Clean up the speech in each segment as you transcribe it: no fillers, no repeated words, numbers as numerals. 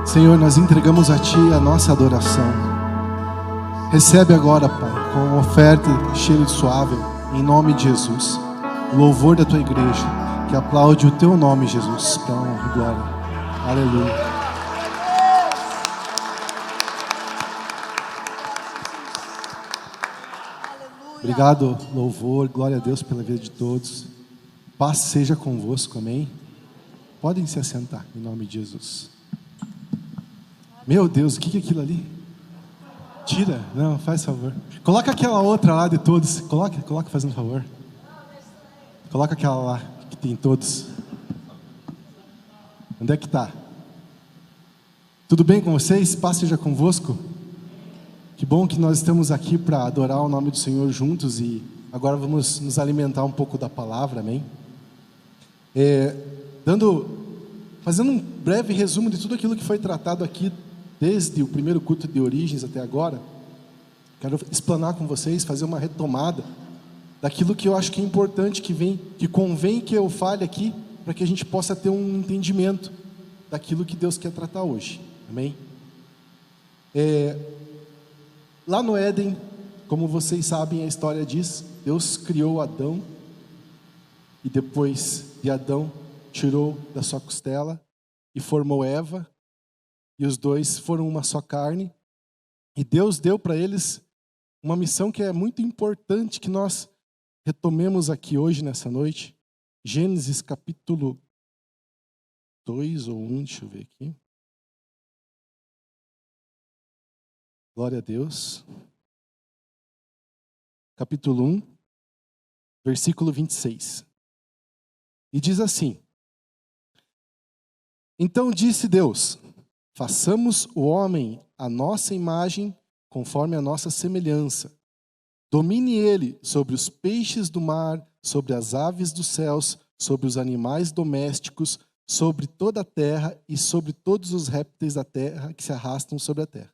Senhor, nós entregamos a Ti a nossa adoração. Recebe agora, Pai, com uma oferta cheia de suave, em nome de Jesus, o louvor da Tua igreja, que aplaude o Teu nome, Jesus, para honra e glória. Aleluia. Obrigado, louvor, glória a Deus pela vida de todos. Paz seja convosco, amém? Podem se assentar, em nome de Jesus. Meu Deus, o que é aquilo ali? Tira, não, faz favor. Coloca aquela outra lá de todos. Coloca fazendo favor. Coloca aquela lá, que tem todos. Onde é que está? Tudo bem com vocês? Paz seja convosco. Que bom que nós estamos aqui para adorar o nome do Senhor juntos. E agora vamos nos alimentar um pouco da palavra, amém? Fazendo um breve resumo de tudo aquilo que foi tratado aqui, desde o primeiro culto de Origens até agora, quero explanar com vocês, fazer uma retomada daquilo que eu acho que é importante, que convém que eu fale aqui, para que a gente possa ter um entendimento daquilo que Deus quer tratar hoje, amém? Lá no Éden, como vocês sabem, a história diz, Deus criou Adão, e depois de Adão, tirou da sua costela e formou Eva, e os dois foram uma só carne, e Deus deu para eles uma missão que é muito importante, que nós retomemos aqui hoje, nessa noite. Gênesis capítulo 2 ou 1, deixa eu ver aqui. Glória a Deus. Capítulo 1, versículo 26. E diz assim: Então disse Deus: façamos o homem à nossa imagem, conforme a nossa semelhança. Domine ele sobre os peixes do mar, sobre as aves dos céus, sobre os animais domésticos, sobre toda a terra e sobre todos os répteis da terra que se arrastam sobre a terra.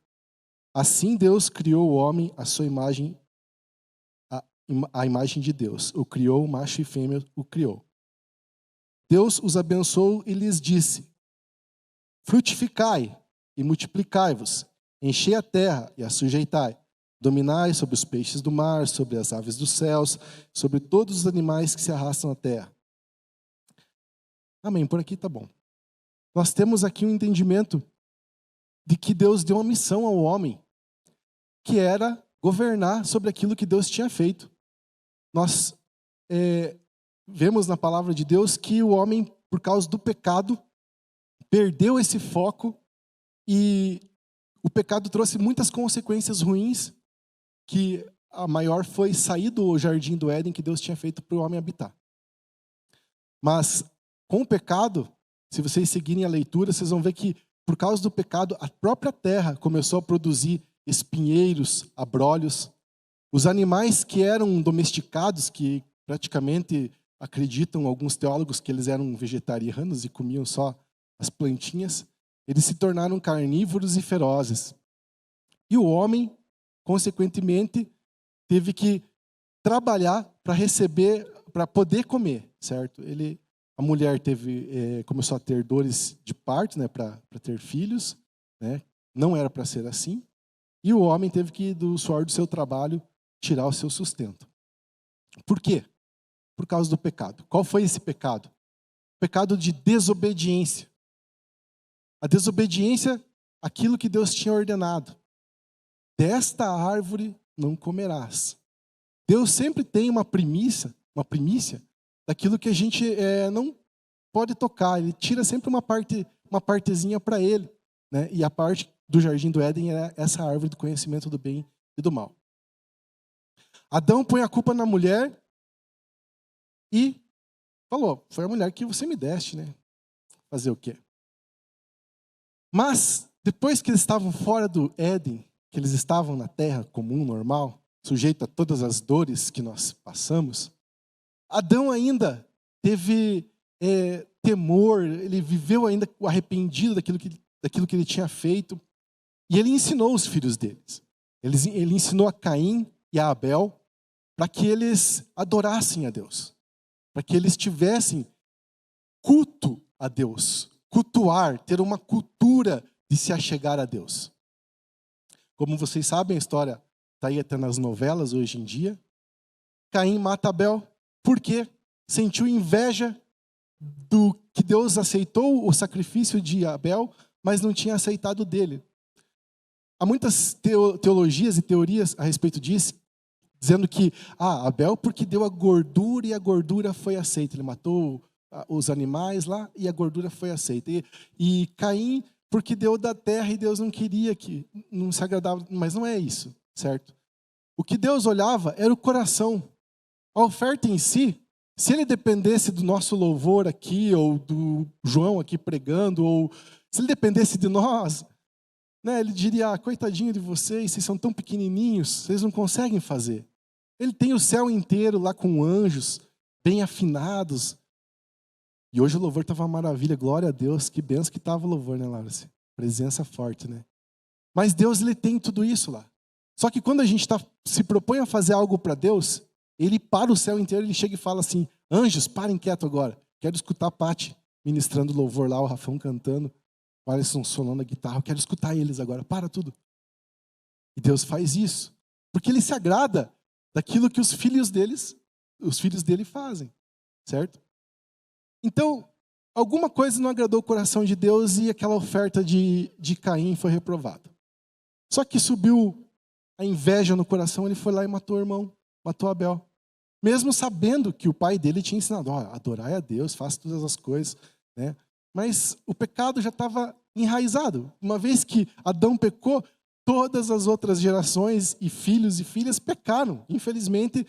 Assim Deus criou o homem à sua imagem, a imagem de Deus. O criou, macho e fêmea o criou. Deus os abençoou e lhes disse: frutificai e multiplicai-vos, enchei a terra e a sujeitai, dominai sobre os peixes do mar, sobre as aves dos céus, sobre todos os animais que se arrastam na terra. Amém, por aqui tá bom. Nós temos aqui um entendimento de que Deus deu uma missão ao homem, que era governar sobre aquilo que Deus tinha feito. Nós vemos na palavra de Deus que o homem, por causa do pecado, perdeu esse foco, e o pecado trouxe muitas consequências ruins, que a maior foi sair do jardim do Éden que Deus tinha feito para o homem habitar. Mas com o pecado, se vocês seguirem a leitura, vocês vão ver que por causa do pecado, a própria terra começou a produzir espinheiros, abrolhos. Os animais que eram domesticados, que praticamente acreditam alguns teólogos que eles eram vegetarianos e comiam só as plantinhas, eles se tornaram carnívoros e ferozes. E o homem, consequentemente, teve que trabalhar para receber, para poder comer, certo? A mulher começou a ter dores de parto, né, para ter filhos, né? Não era para ser assim. E o homem teve que, do suor do seu trabalho, tirar o seu sustento. Por quê? Por causa do pecado. Qual foi esse pecado? O pecado de desobediência. A desobediência àquilo que Deus tinha ordenado. Desta árvore não comerás. Deus sempre tem uma primícia daquilo que a gente não pode tocar. Ele tira sempre uma partezinha para ele, né? E a parte do jardim do Éden era essa árvore do conhecimento do bem e do mal. Adão põe a culpa na mulher e falou: foi a mulher que você me deste, né? Fazer o quê? Mas, depois que eles estavam fora do Éden, que eles estavam na terra comum, normal, sujeito a todas as dores que nós passamos, Adão ainda teve temor, ele viveu ainda arrependido daquilo que ele tinha feito, e ele ensinou os filhos deles. Ele ensinou a Caim e a Abel para que eles adorassem a Deus, para que eles tivessem culto a Deus, cultuar, ter uma cultura de se achegar a Deus. Como vocês sabem, a história está aí até nas novelas hoje em dia. Caim mata Abel. Por quê? Sentiu inveja do que Deus aceitou o sacrifício de Abel, mas não tinha aceitado dele. Há muitas teologias e teorias a respeito disso, dizendo que Abel porque deu a gordura e a gordura foi aceita. Ele matou os animais lá e a gordura foi aceita. E Caim porque deu da terra e Deus não queria, que não se agradava, mas não é isso, certo? O que Deus olhava era o coração. A oferta em si, se ele dependesse do nosso louvor aqui, ou do João aqui pregando, ou se ele dependesse de nós, né, ele diria, coitadinho de vocês são tão pequenininhos, vocês não conseguem fazer. Ele tem o céu inteiro lá com anjos, bem afinados. E hoje o louvor estava uma maravilha, glória a Deus, que benção que estava o louvor, né, Laura? Presença forte, né? Mas Deus, ele tem tudo isso lá. Só que quando a gente se propõe a fazer algo para Deus, ele para o céu inteiro, ele chega e fala assim, anjos, parem quieto agora. Quero escutar a Paty ministrando louvor lá, o Rafão cantando, o Alisson solando a guitarra, eu quero escutar eles agora, para tudo. E Deus faz isso, porque ele se agrada daquilo que os filhos dele fazem, certo? Então, alguma coisa não agradou o coração de Deus e aquela oferta de Caim foi reprovada. Só que subiu a inveja no coração, ele foi lá e matou o irmão, matou Abel. Mesmo sabendo que o pai dele tinha ensinado, adorai a Deus, faça todas as coisas, né? Mas o pecado já estava enraizado. Uma vez que Adão pecou, todas as outras gerações e filhos e filhas pecaram. Infelizmente,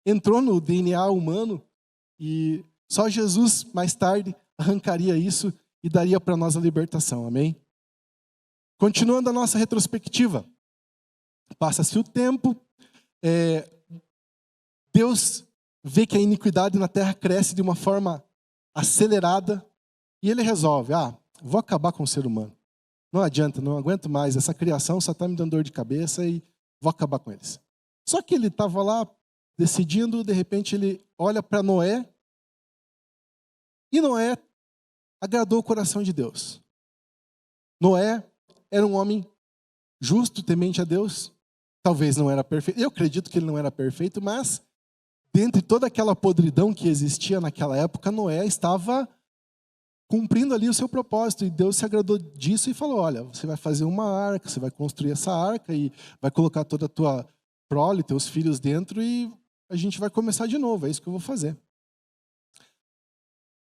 entrou no DNA humano e só Jesus, mais tarde, arrancaria isso e daria para nós a libertação. Amém? Continuando a nossa retrospectiva. Passa-se o tempo, Deus vê que a iniquidade na terra cresce de uma forma acelerada e ele resolve, vou acabar com o ser humano. Não adianta, não aguento mais, essa criação só está me dando dor de cabeça e vou acabar com eles. Só que ele estava lá decidindo, de repente ele olha para Noé e Noé agradou o coração de Deus. Noé era um homem justo, temente a Deus, talvez não era perfeito, eu acredito que ele não era perfeito, mas dentre toda aquela podridão que existia naquela época, Noé estava cumprindo ali o seu propósito. E Deus se agradou disso e falou, olha, você vai fazer uma arca, você vai construir essa arca e vai colocar toda a tua prole, teus filhos dentro e a gente vai começar de novo, é isso que eu vou fazer.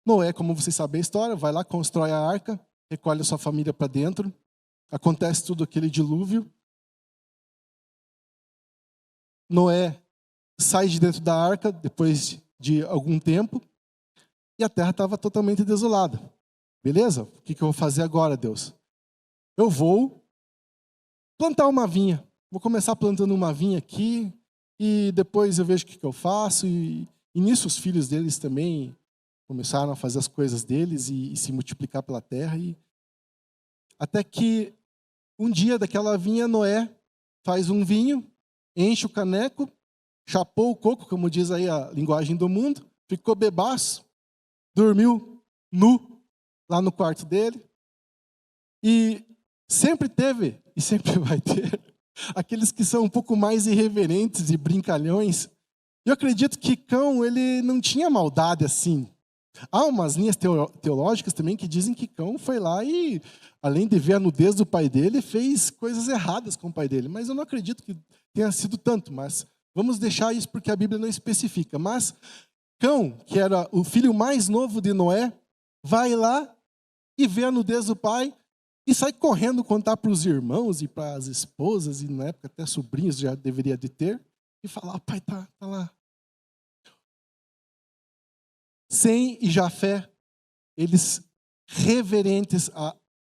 Noé, como vocês sabem a história, vai lá, constrói a arca, recolhe a sua família para dentro, acontece tudo aquele dilúvio. Noé sai de dentro da arca depois de algum tempo e a terra estava totalmente desolada. Beleza? O que eu vou fazer agora, Deus? Eu vou plantar uma vinha. Vou começar plantando uma vinha aqui e depois eu vejo o que eu faço. E nisso os filhos deles também começaram a fazer as coisas deles e se multiplicar pela terra. Até que um dia daquela vinha, Noé faz um vinho, enche o caneco, chapou o coco, como diz aí a linguagem do mundo, ficou bebaço, dormiu nu lá no quarto dele. E sempre teve, e sempre vai ter, aqueles que são um pouco mais irreverentes e brincalhões. Eu acredito que Cão, ele não tinha maldade assim. Há umas linhas teológicas também que dizem que Cão foi lá e, além de ver a nudez do pai dele, fez coisas erradas com o pai dele. Mas eu não acredito que tenha sido tanto, mas vamos deixar isso porque a Bíblia não especifica. Mas Cão, que era o filho mais novo de Noé, vai lá e vê a nudez do pai e sai correndo contar para os irmãos e para as esposas, e na época até sobrinhos já deveria de ter, e falar, pai, tá lá. Sem e Jafé, eles reverentes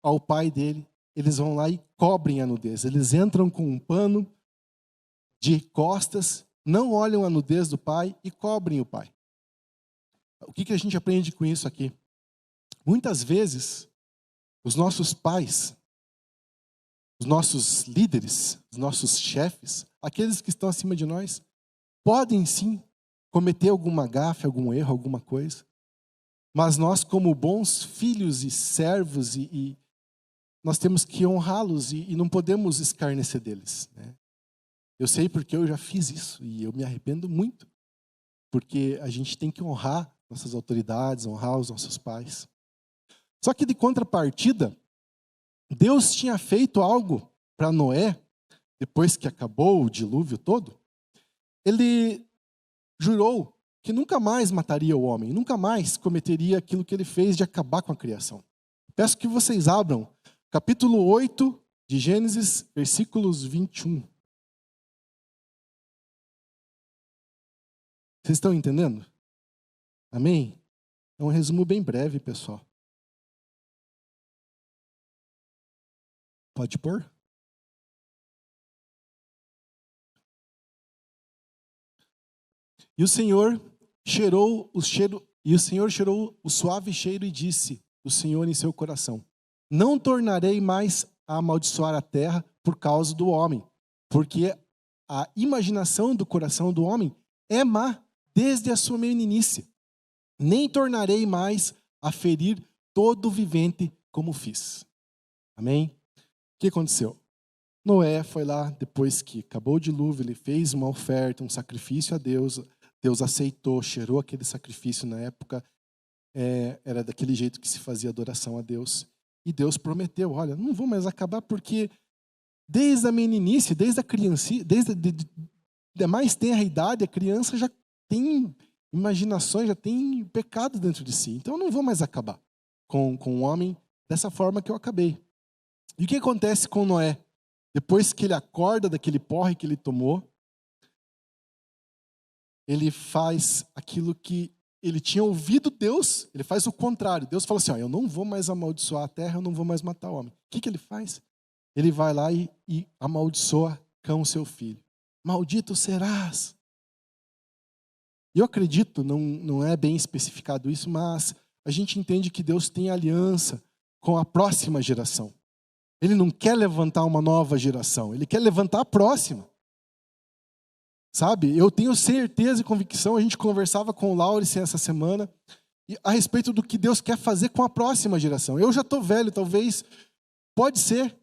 ao pai dele, eles vão lá e cobrem a nudez. Eles entram com um pano de costas, não olham a nudez do pai e cobrem o pai. O que a gente aprende com isso aqui? Muitas vezes, os nossos pais, os nossos líderes, os nossos chefes, aqueles que estão acima de nós, podem sim cometer alguma gafe, algum erro, alguma coisa. Mas nós, como bons filhos e servos, nós temos que honrá-los e não podemos escarnecer deles, né? Eu sei porque eu já fiz isso e eu me arrependo muito, porque a gente tem que honrar nossas autoridades, honrar os nossos pais. Só que de contrapartida, Deus tinha feito algo para Noé, depois que acabou o dilúvio todo. Ele jurou que nunca mais mataria o homem, nunca mais cometeria aquilo que ele fez de acabar com a criação. Peço que vocês abram capítulo 8 de Gênesis, versículos 21. Vocês estão entendendo? Amém? É um resumo bem breve, pessoal. Pode pôr? E o Senhor cheirou o suave cheiro e disse o Senhor em seu coração: não tornarei mais a amaldiçoar a terra por causa do homem, porque a imaginação do coração do homem é má desde a sua meninice. Nem tornarei mais a ferir todo vivente como fiz. Amém? O que aconteceu? Noé foi lá, depois que acabou o dilúvio, ele fez uma oferta, um sacrifício a Deus. Deus aceitou, cheirou aquele sacrifício na época. Era daquele jeito que se fazia adoração a Deus. E Deus prometeu, olha, não vou mais acabar porque desde a meninice, desde a criança, desde a mais tenra idade, a criança já tem imaginações, já tem pecado dentro de si. Então eu não vou mais acabar com o homem dessa forma que eu acabei. E o que acontece com Noé? Depois que ele acorda daquele porre que ele tomou, ele faz aquilo que ele tinha ouvido Deus, ele faz o contrário. Deus fala assim, eu não vou mais amaldiçoar a terra, eu não vou mais matar o homem. O que ele faz? Ele vai lá e amaldiçoa Cão, seu filho. Maldito serás. Eu acredito, não é bem especificado isso, mas a gente entende que Deus tem aliança com a próxima geração. Ele não quer levantar uma nova geração, ele quer levantar a próxima. Sabe, eu tenho certeza e convicção, a gente conversava com o Laurice essa semana, a respeito do que Deus quer fazer com a próxima geração. Eu já estou velho, talvez, pode ser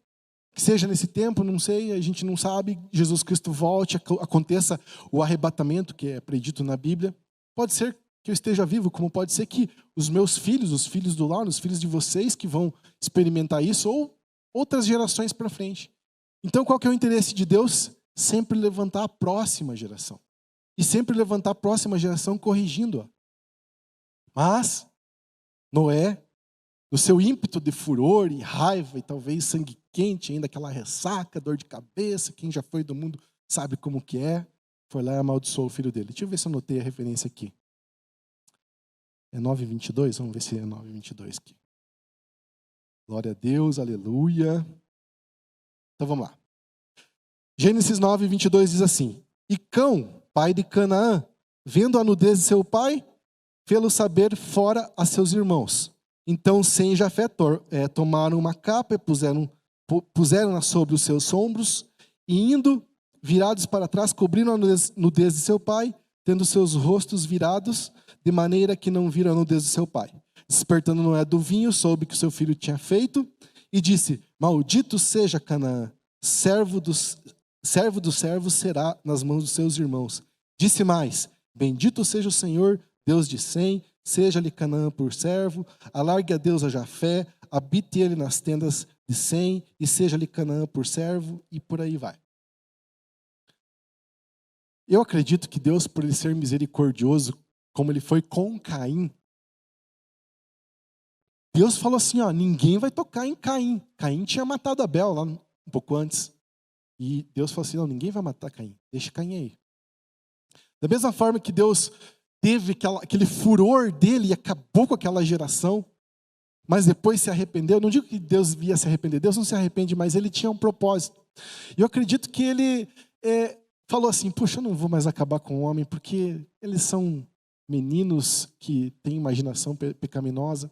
que seja nesse tempo, não sei, a gente não sabe, Jesus Cristo volte, aconteça o arrebatamento, que é predito na Bíblia. Pode ser que eu esteja vivo, como pode ser que os meus filhos, os filhos do Laurice, os filhos de vocês que vão experimentar isso, ou outras gerações para frente. Então, qual que é o interesse de Deus? Sempre levantar a próxima geração. E sempre levantar a próxima geração corrigindo-a. Mas, Noé, no seu ímpeto de furor e raiva, e talvez sangue quente, ainda aquela ressaca, dor de cabeça, quem já foi do mundo sabe como que é, foi lá e amaldiçoou o filho dele. Deixa eu ver se eu anotei a referência aqui. É 9:22? Vamos ver se é 9:22 aqui. Glória a Deus, aleluia. Então vamos lá. Gênesis 9:22 diz assim: E Cão, pai de Canaã, vendo a nudez de seu pai, fê-lo saber fora a seus irmãos. Então Sem e Jafé tomaram uma capa e puseram-na sobre os seus ombros, e indo, virados para trás, cobriram a nudez de seu pai, tendo seus rostos virados, de maneira que não viram a nudez de seu pai. Despertando Noé do vinho, soube que seu filho tinha feito, e disse: Maldito seja Canaã, servo dos servos será nas mãos dos seus irmãos. Disse mais: Bendito seja o Senhor, Deus de Sem, seja-lhe Canaã por servo, alargue a Deus a Jafé, habite ele nas tendas de Sem, e seja-lhe Canaã por servo, e por aí vai. Eu acredito que Deus, por ele ser misericordioso, como ele foi com Caim, Deus falou assim, ninguém vai tocar em Caim. Caim tinha matado Abel lá um pouco antes. E Deus falou assim, não, ninguém vai matar Caim, deixa Caim aí. Da mesma forma que Deus teve aquele furor dele e acabou com aquela geração, mas depois se arrependeu. Não digo que Deus via se arrepender, Deus não se arrepende, mas ele tinha um propósito. E eu acredito que ele falou assim, puxa, eu não vou mais acabar com o homem, porque eles são meninos que têm imaginação pecaminosa.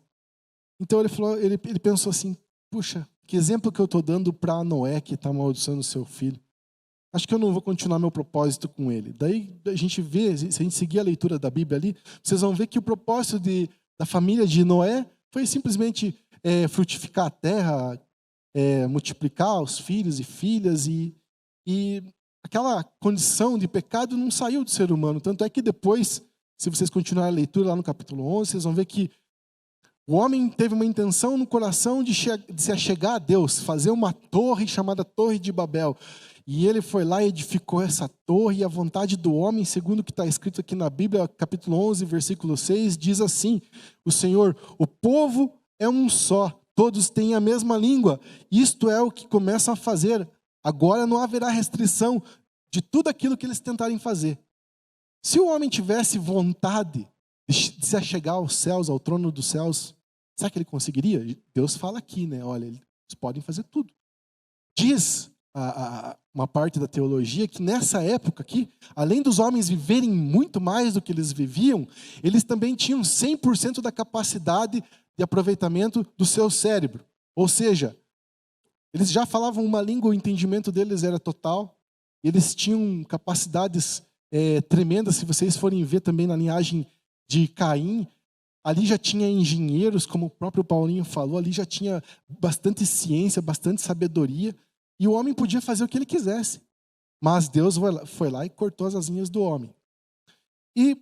Então ele pensou assim, puxa, que exemplo que eu estou dando para Noé, que está amaldiçoando o seu filho. Acho que eu não vou continuar meu propósito com ele. Daí a gente vê, se a gente seguir a leitura da Bíblia ali, vocês vão ver que o propósito da família de Noé foi simplesmente frutificar a terra, multiplicar os filhos e filhas, e aquela condição de pecado não saiu do ser humano. Tanto é que depois, se vocês continuarem a leitura lá no capítulo 11, vocês vão ver que o homem teve uma intenção no coração de se achegar a Deus, fazer uma torre chamada Torre de Babel. E ele foi lá e edificou essa torre, e a vontade do homem, segundo o que está escrito aqui na Bíblia, capítulo 11, versículo 6, diz assim: o Senhor, o povo é um só, todos têm a mesma língua. Isto é o que começam a fazer. Agora não haverá restrição de tudo aquilo que eles tentarem fazer. Se o homem tivesse vontade de se achegar aos céus, ao trono dos céus, será que ele conseguiria? Deus fala aqui, né? Olha, eles podem fazer tudo. Diz uma parte da teologia que nessa época aqui, além dos homens viverem muito mais do que eles viviam, eles também tinham 100% da capacidade de aproveitamento do seu cérebro. Ou seja, eles já falavam uma língua, o entendimento deles era total, eles tinham capacidades tremendas. Se vocês forem ver também na linhagem de Caim, ali já tinha engenheiros, como o próprio Paulinho falou, ali já tinha bastante ciência, bastante sabedoria, e o homem podia fazer o que ele quisesse. Mas Deus foi lá e cortou as asinhas do homem. E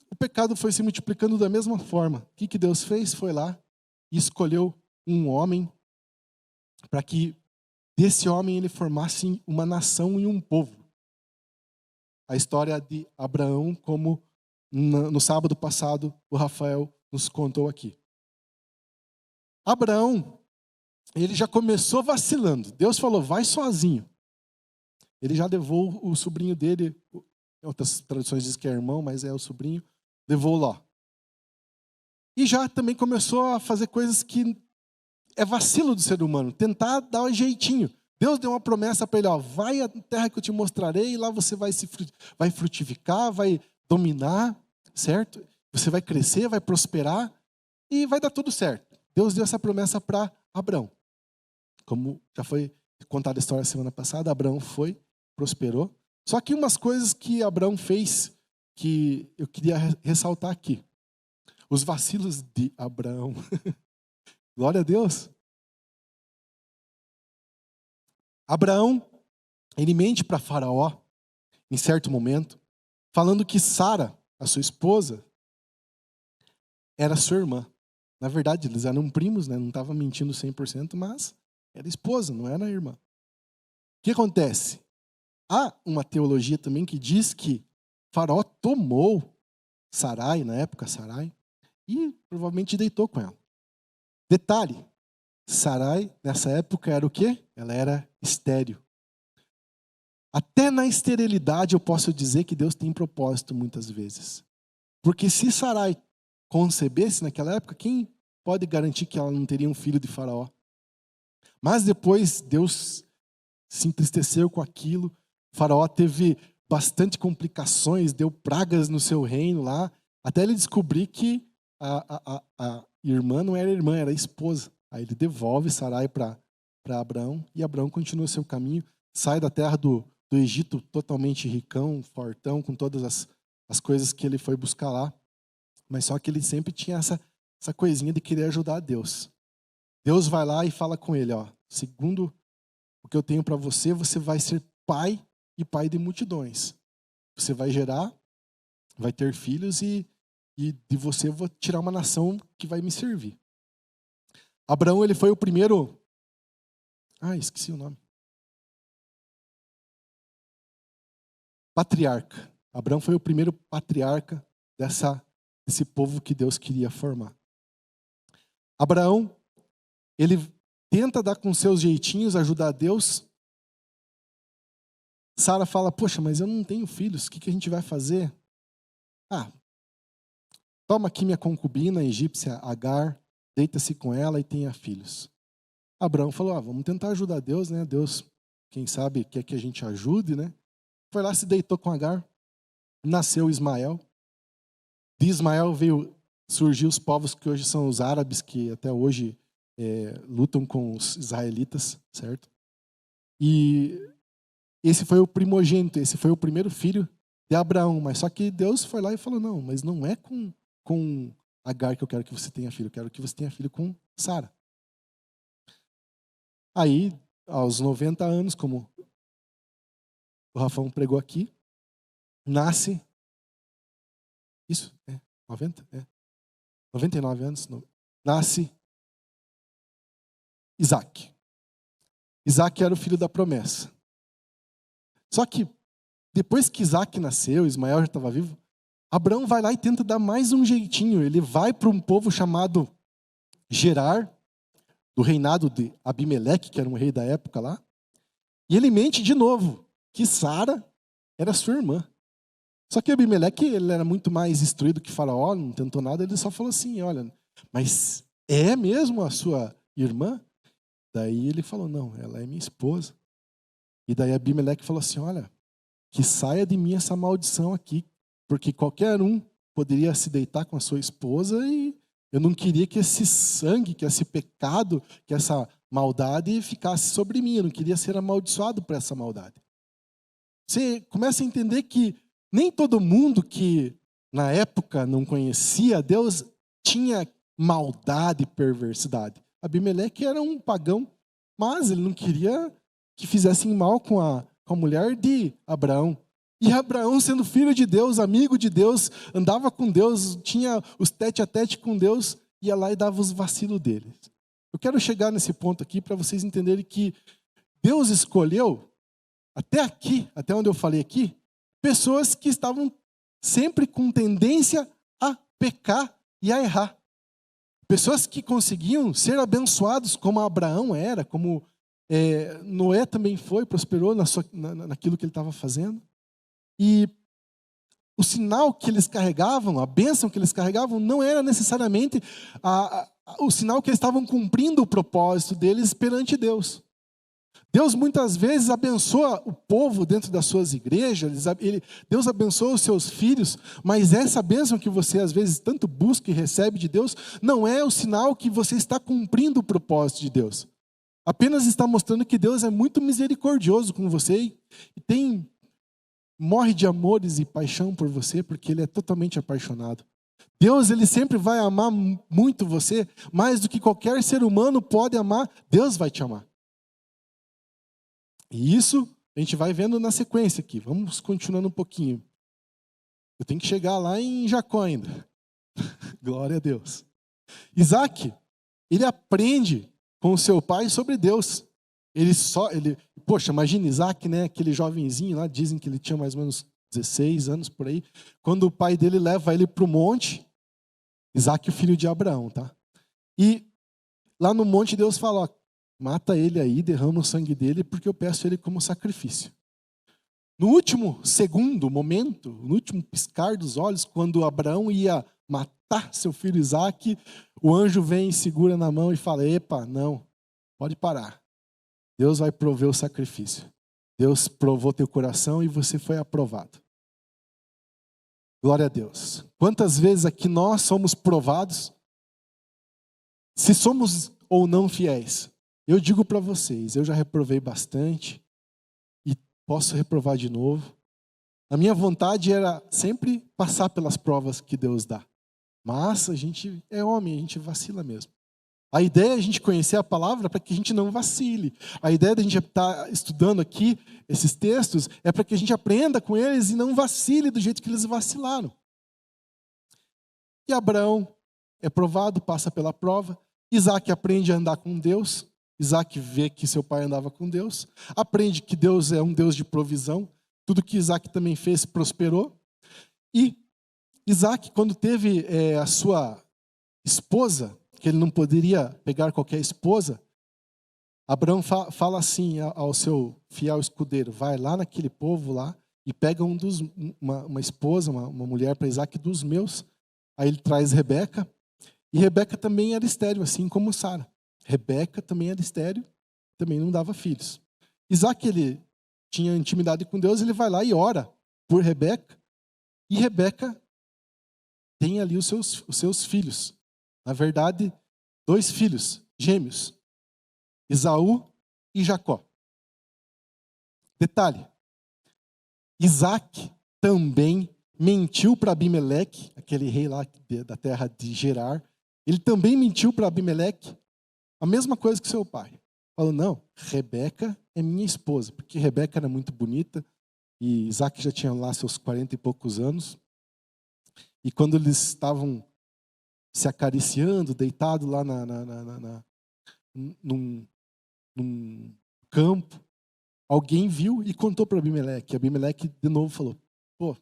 o pecado foi se multiplicando da mesma forma. O que Deus fez? Foi lá e escolheu um homem para que desse homem ele formasse uma nação e um povo. A história de Abraão, como no sábado passado o Rafael nos contou aqui. Abraão, ele já começou vacilando. Deus falou, vai sozinho. Ele já levou o sobrinho dele, em outras traduções diz que é irmão, mas é o sobrinho, levou Ló. E já também começou a fazer coisas que é vacilo do ser humano, tentar dar um jeitinho. Deus deu uma promessa para ele, vai à terra que eu te mostrarei, e lá você vai frutificar, vai dominar, certo? Você vai crescer, vai prosperar, e vai dar tudo certo. Deus deu essa promessa para Abraão. Como já foi contada a história semana passada, Abraão foi, prosperou. Só que umas coisas que Abraão fez, que eu queria ressaltar aqui. Os vacilos de Abraão. Glória a Deus. Abraão, ele mente para Faraó, em certo momento, falando que Sara, a sua esposa, era sua irmã. Na verdade, eles eram primos, né? Não estava mentindo 100%, mas era esposa, não era irmã. O que acontece? Há uma teologia também que diz que Faraó tomou Sarai, na época Sarai, e provavelmente deitou com ela. Detalhe, Sarai, nessa época, era o quê? Ela era estéril. Até na esterilidade eu posso dizer que Deus tem propósito muitas vezes. Porque se Sarai concebesse naquela época, quem pode garantir que ela não teria um filho de Faraó? Mas depois Deus se entristeceu com aquilo. Faraó teve bastante complicações, deu pragas no seu reino lá, até ele descobrir que a irmã não era irmã, era esposa. Aí ele devolve Sarai para Abraão, e Abraão continua seu caminho, sai da terra do Egito totalmente ricão, fortão, com todas as coisas que ele foi buscar lá. Mas só que ele sempre tinha essa coisinha de querer ajudar a Deus. Deus vai lá e fala com ele, segundo o que eu tenho para você, você vai ser pai e pai de multidões. Você vai gerar, vai ter filhos e de você eu vou tirar uma nação que vai me servir. Abraão, ele foi o primeiro... esqueci o nome. Patriarca. Abraão foi o primeiro patriarca desse povo que Deus queria formar. Abraão, ele tenta dar com seus jeitinhos, ajudar a Deus. Sara fala, poxa, mas eu não tenho filhos, o que a gente vai fazer? Toma aqui minha concubina egípcia, Agar, deita-se com ela e tenha filhos. Abraão falou, vamos tentar ajudar Deus, né? Deus, quem sabe, quer que a gente ajude, né? Foi lá, se deitou com Agar, nasceu Ismael. De Ismael surgiu os povos que hoje são os árabes, que até hoje lutam com os israelitas, certo? E esse foi o primogênito, esse foi o primeiro filho de Abraão. Mas só que Deus foi lá e falou, não, mas não é com Agar que eu quero que você tenha filho, eu quero que você tenha filho com Sara. Aí, aos 90 anos, como o Rafão pregou aqui, nasce, isso, 90? 99 anos, nasce Isaac. Isaac era o filho da promessa. Só que, depois que Isaac nasceu, Ismael já estava vivo, Abraão vai lá e tenta dar mais um jeitinho. Ele vai para um povo chamado Gerar, do reinado de Abimeleque, que era um rei da época lá, e ele mente de novo, que Sara era sua irmã. Só que Abimeleque, ele era muito mais instruído que Faraó, não tentou nada, ele só falou assim, olha, mas é mesmo a sua irmã? Daí ele falou, não, ela é minha esposa. E daí Abimeleque falou assim, olha, que saia de mim essa maldição aqui, porque qualquer um poderia se deitar com a sua esposa e eu não queria que esse sangue, que esse pecado, que essa maldade ficasse sobre mim. Eu não queria ser amaldiçoado por essa maldade. Você começa a entender que nem todo mundo que na época não conhecia Deus tinha maldade e perversidade. Abimeleque era um pagão, mas ele não queria que fizessem mal com a mulher de Abraão. E Abraão, sendo filho de Deus, amigo de Deus, andava com Deus, tinha os tete a tete com Deus, ia lá e dava os vacilos deles. Eu quero chegar nesse ponto aqui para vocês entenderem que Deus escolheu, até aqui, até onde eu falei aqui, pessoas que estavam sempre com tendência a pecar e a errar. Pessoas que conseguiam ser abençoados como Abraão era, como Noé também foi, prosperou naquilo que ele estava fazendo. E o sinal que eles carregavam, a bênção que eles carregavam, não era necessariamente o sinal que eles estavam cumprindo o propósito deles perante Deus. Deus muitas vezes abençoa o povo dentro das suas igrejas, Deus abençoa os seus filhos, mas essa bênção que você às vezes tanto busca e recebe de Deus, não é o sinal que você está cumprindo o propósito de Deus. Apenas está mostrando que Deus é muito misericordioso com você e morre de amores e paixão por você, porque Ele é totalmente apaixonado. Deus, Ele sempre vai amar muito você, mais do que qualquer ser humano pode amar, Deus vai te amar. E isso a gente vai vendo na sequência aqui. Vamos continuando um pouquinho. Eu tenho que chegar lá em Jacó ainda. Glória a Deus. Isaac, ele aprende com o seu pai sobre Deus. Poxa, imagina Isaac, né, aquele jovenzinho lá, dizem que ele tinha mais ou menos 16 anos por aí, quando o pai dele leva ele para o monte, Isaac, o filho de Abraão, tá? E lá no monte Deus fala, ó, mata ele aí, derrama o sangue dele, porque eu peço ele como sacrifício. No último segundo momento, no último piscar dos olhos, quando Abraão ia matar seu filho Isaac, o anjo vem, segura na mão e fala, epa, não, pode parar. Deus vai prover o sacrifício. Deus provou teu coração e você foi aprovado. Glória a Deus. Quantas vezes aqui nós somos provados? Se somos ou não fiéis. Eu digo para vocês, eu já reprovei bastante e posso reprovar de novo. A minha vontade era sempre passar pelas provas que Deus dá. Mas a gente é homem, a gente vacila mesmo. A ideia é a gente conhecer a palavra para que a gente não vacile. A ideia de a gente estar estudando aqui esses textos é para que a gente aprenda com eles e não vacile do jeito que eles vacilaram. E Abraão é provado, passa pela prova. Isaac aprende a andar com Deus. Isaac vê que seu pai andava com Deus. Aprende que Deus é um Deus de provisão. Tudo que Isaac também fez prosperou. E Isaac, quando teve a sua esposa, que ele não poderia pegar qualquer esposa, Abraão fala assim ao seu fiel escudeiro, vai lá naquele povo lá e pega uma esposa, uma mulher para Isaac dos meus. Aí ele traz Rebeca, e Rebeca também era estéril, assim como Sara. Rebeca também era estéril, também não dava filhos. Isaac, ele tinha intimidade com Deus, ele vai lá e ora por Rebeca, e Rebeca tem ali os seus filhos. Na verdade, 2 filhos gêmeos, Esaú e Jacó. Detalhe, Isaac também mentiu para Abimeleque, aquele rei lá da terra de Gerar. Ele também mentiu para Abimeleque, a mesma coisa que seu pai. falou, não, Rebeca é minha esposa, porque Rebeca era muito bonita e Isaac já tinha lá seus 40 e poucos anos. E quando eles estavam se acariciando, deitado lá num, num campo, alguém viu e contou para Abimeleque. Abimeleque de novo falou, pô,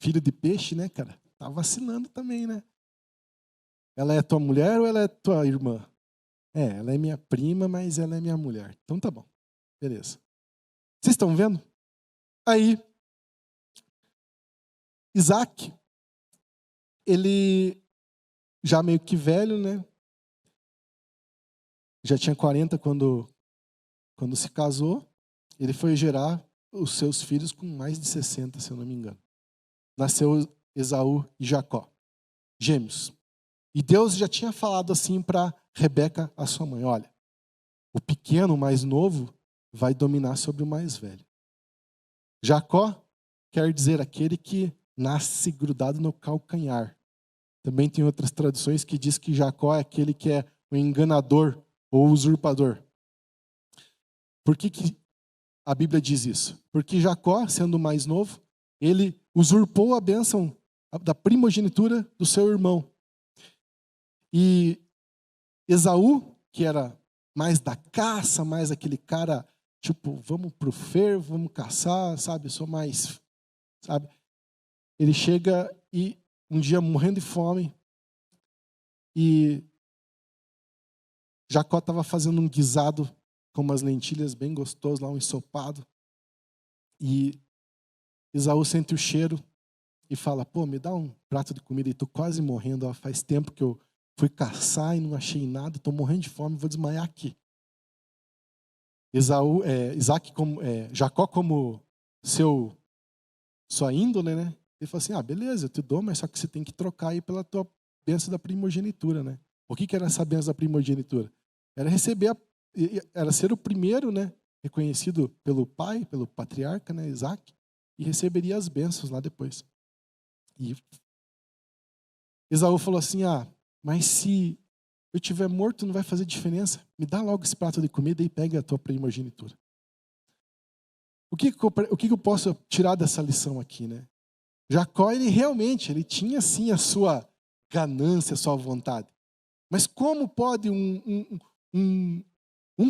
filho de peixe, né, cara? Tá vacilando também, né? Ela é tua mulher ou ela é tua irmã? Ela é minha prima, mas ela é minha mulher. Então tá bom, beleza. Vocês estão vendo? Aí, Isaac, ele já meio que velho, né? Já tinha 40 quando se casou. Ele foi gerar os seus filhos com mais de 60, se eu não me engano. Nasceu Esaú e Jacó, gêmeos. E Deus já tinha falado assim para Rebeca, a sua mãe, olha, o pequeno, o mais novo, vai dominar sobre o mais velho. Jacó quer dizer aquele que nasce grudado no calcanhar. Também tem outras traduções que diz que Jacó é aquele que é o enganador ou usurpador. Por que a Bíblia diz isso? Porque Jacó, sendo o mais novo, ele usurpou a bênção da primogenitura do seu irmão. E Esaú, que era mais da caça, mais aquele cara, tipo, vamos pro fervo, vamos caçar, sabe? Sou mais, sabe? Ele chega e um dia morrendo de fome e Jacó estava fazendo um guisado com umas lentilhas bem gostoso lá, um ensopado. E Esaú sente o cheiro e fala, pô, me dá um prato de comida e tô quase morrendo, ó, faz tempo que eu fui caçar e não achei nada, tô morrendo de fome, vou desmaiar aqui. Jacó como sua índole, né? Ele falou assim, beleza, eu te dou, mas só que você tem que trocar aí pela tua bênção da primogenitura, né? O que era essa bênção da primogenitura? Era ser o primeiro, né? Reconhecido pelo pai, pelo patriarca, né? Isaac, e receberia as bênçãos lá depois. E Esaú falou assim, mas se eu estiver morto não vai fazer diferença, me dá logo esse prato de comida e pega a tua primogenitura. O que eu posso tirar dessa lição aqui, né? Jacó, ele tinha sim a sua ganância, a sua vontade. Mas como pode um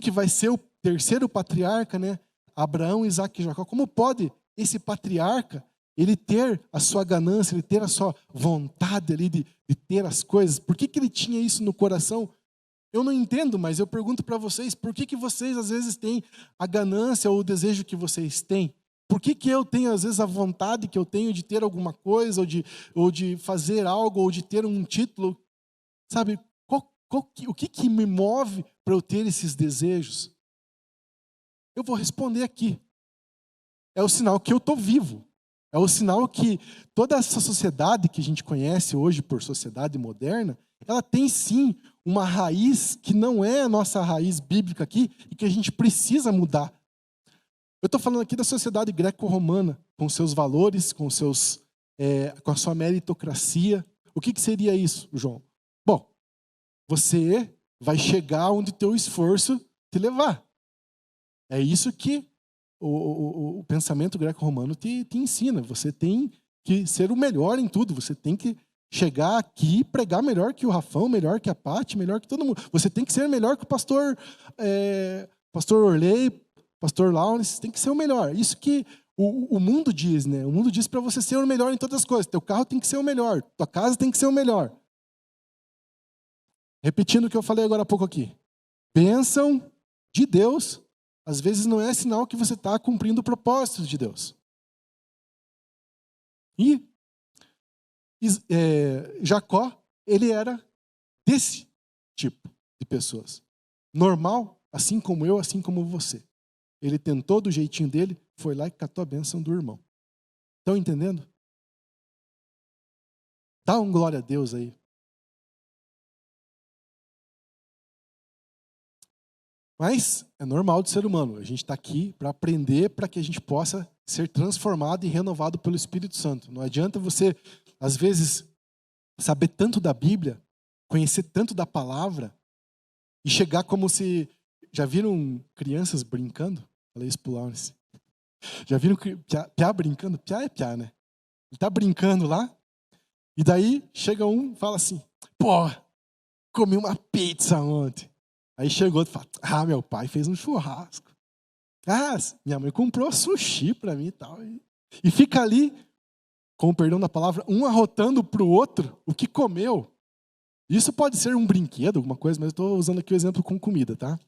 que vai ser o terceiro patriarca, né? Abraão, Isaac e Jacó, como pode esse patriarca, ele ter a sua ganância, ele ter a sua vontade ali de ter as coisas? Por que ele tinha isso no coração? Eu não entendo, mas eu pergunto para vocês, por que vocês às vezes têm a ganância ou o desejo que vocês têm? Por que eu tenho às vezes a vontade que eu tenho de ter alguma coisa, ou de fazer algo, ou de ter um título? Sabe, o que me move para eu ter esses desejos? Eu vou responder aqui. É o sinal que eu estou vivo. É o sinal que toda essa sociedade que a gente conhece hoje por sociedade moderna, ela tem sim uma raiz que não é a nossa raiz bíblica aqui e que a gente precisa mudar. Eu estou falando aqui da sociedade greco-romana, com seus valores, com a sua meritocracia. O que seria isso, João? Bom, você vai chegar onde teu esforço te levar. É isso que o pensamento greco-romano te ensina. Você tem que ser o melhor em tudo. Você tem que chegar aqui e pregar melhor que o Rafão, melhor que a Paty, melhor que todo mundo. Você tem que ser melhor que o pastor Orley, pastor Lawrence. Tem que ser o melhor. Isso que o mundo diz, né? O mundo diz para você ser o melhor em todas as coisas. Teu carro tem que ser o melhor. Tua casa tem que ser o melhor. Repetindo o que eu falei agora há pouco aqui. Bênção de Deus, às vezes não é sinal que você está cumprindo o propósito de Deus. E Jacó, ele era desse tipo de pessoas. Normal, assim como eu, assim como você. Ele tentou do jeitinho dele, foi lá e catou a bênção do irmão. Estão entendendo? Dá um glória a Deus aí. Mas é normal do ser humano. A gente está aqui para aprender, para que a gente possa ser transformado e renovado pelo Espírito Santo. Não adianta você, às vezes, saber tanto da Bíblia, conhecer tanto da palavra, e chegar como se já viram crianças brincando? Falei isso pro Lawrence. Já viram piá brincando? Piá é piá, né? Ele tá brincando lá, e daí chega um e fala assim, pô, comi uma pizza ontem. Aí chegou outro e fala, meu pai fez um churrasco. Minha mãe comprou sushi pra mim e tal. E fica ali, com o perdão da palavra, um arrotando pro outro o que comeu. Isso pode ser um brinquedo, alguma coisa, mas eu estou usando aqui o exemplo com comida, tá?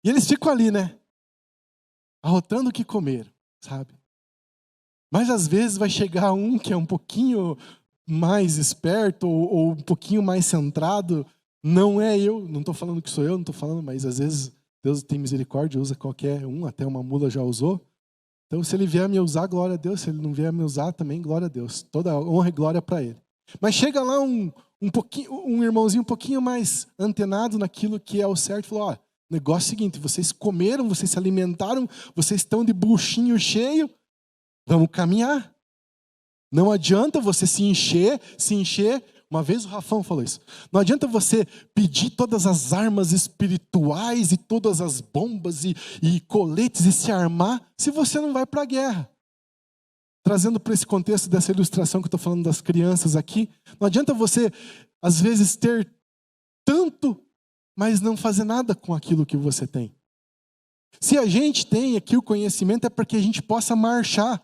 E eles ficam ali, né? Arrotando o que comer, sabe? Mas às vezes vai chegar um que é um pouquinho mais esperto ou um pouquinho mais centrado. Não é eu, não estou falando que sou eu, não estou falando, mas às vezes Deus tem misericórdia, usa qualquer um, até uma mula já usou. Então se ele vier me usar, glória a Deus. Se ele não vier me usar, também glória a Deus. Toda honra e glória para ele. Mas chega lá um irmãozinho um pouquinho mais antenado naquilo que é o certo, falou, o negócio é o seguinte, vocês comeram, vocês se alimentaram, vocês estão de buchinho cheio, vamos caminhar. Não adianta você se encher. Uma vez o Rafão falou isso. Não adianta você pedir todas as armas espirituais e todas as bombas e coletes e se armar se você não vai para a guerra. Trazendo para esse contexto dessa ilustração que eu estou falando das crianças aqui, não adianta você, às vezes, ter tanto, mas não fazer nada com aquilo que você tem. Se a gente tem aqui o conhecimento, é para que a gente possa marchar.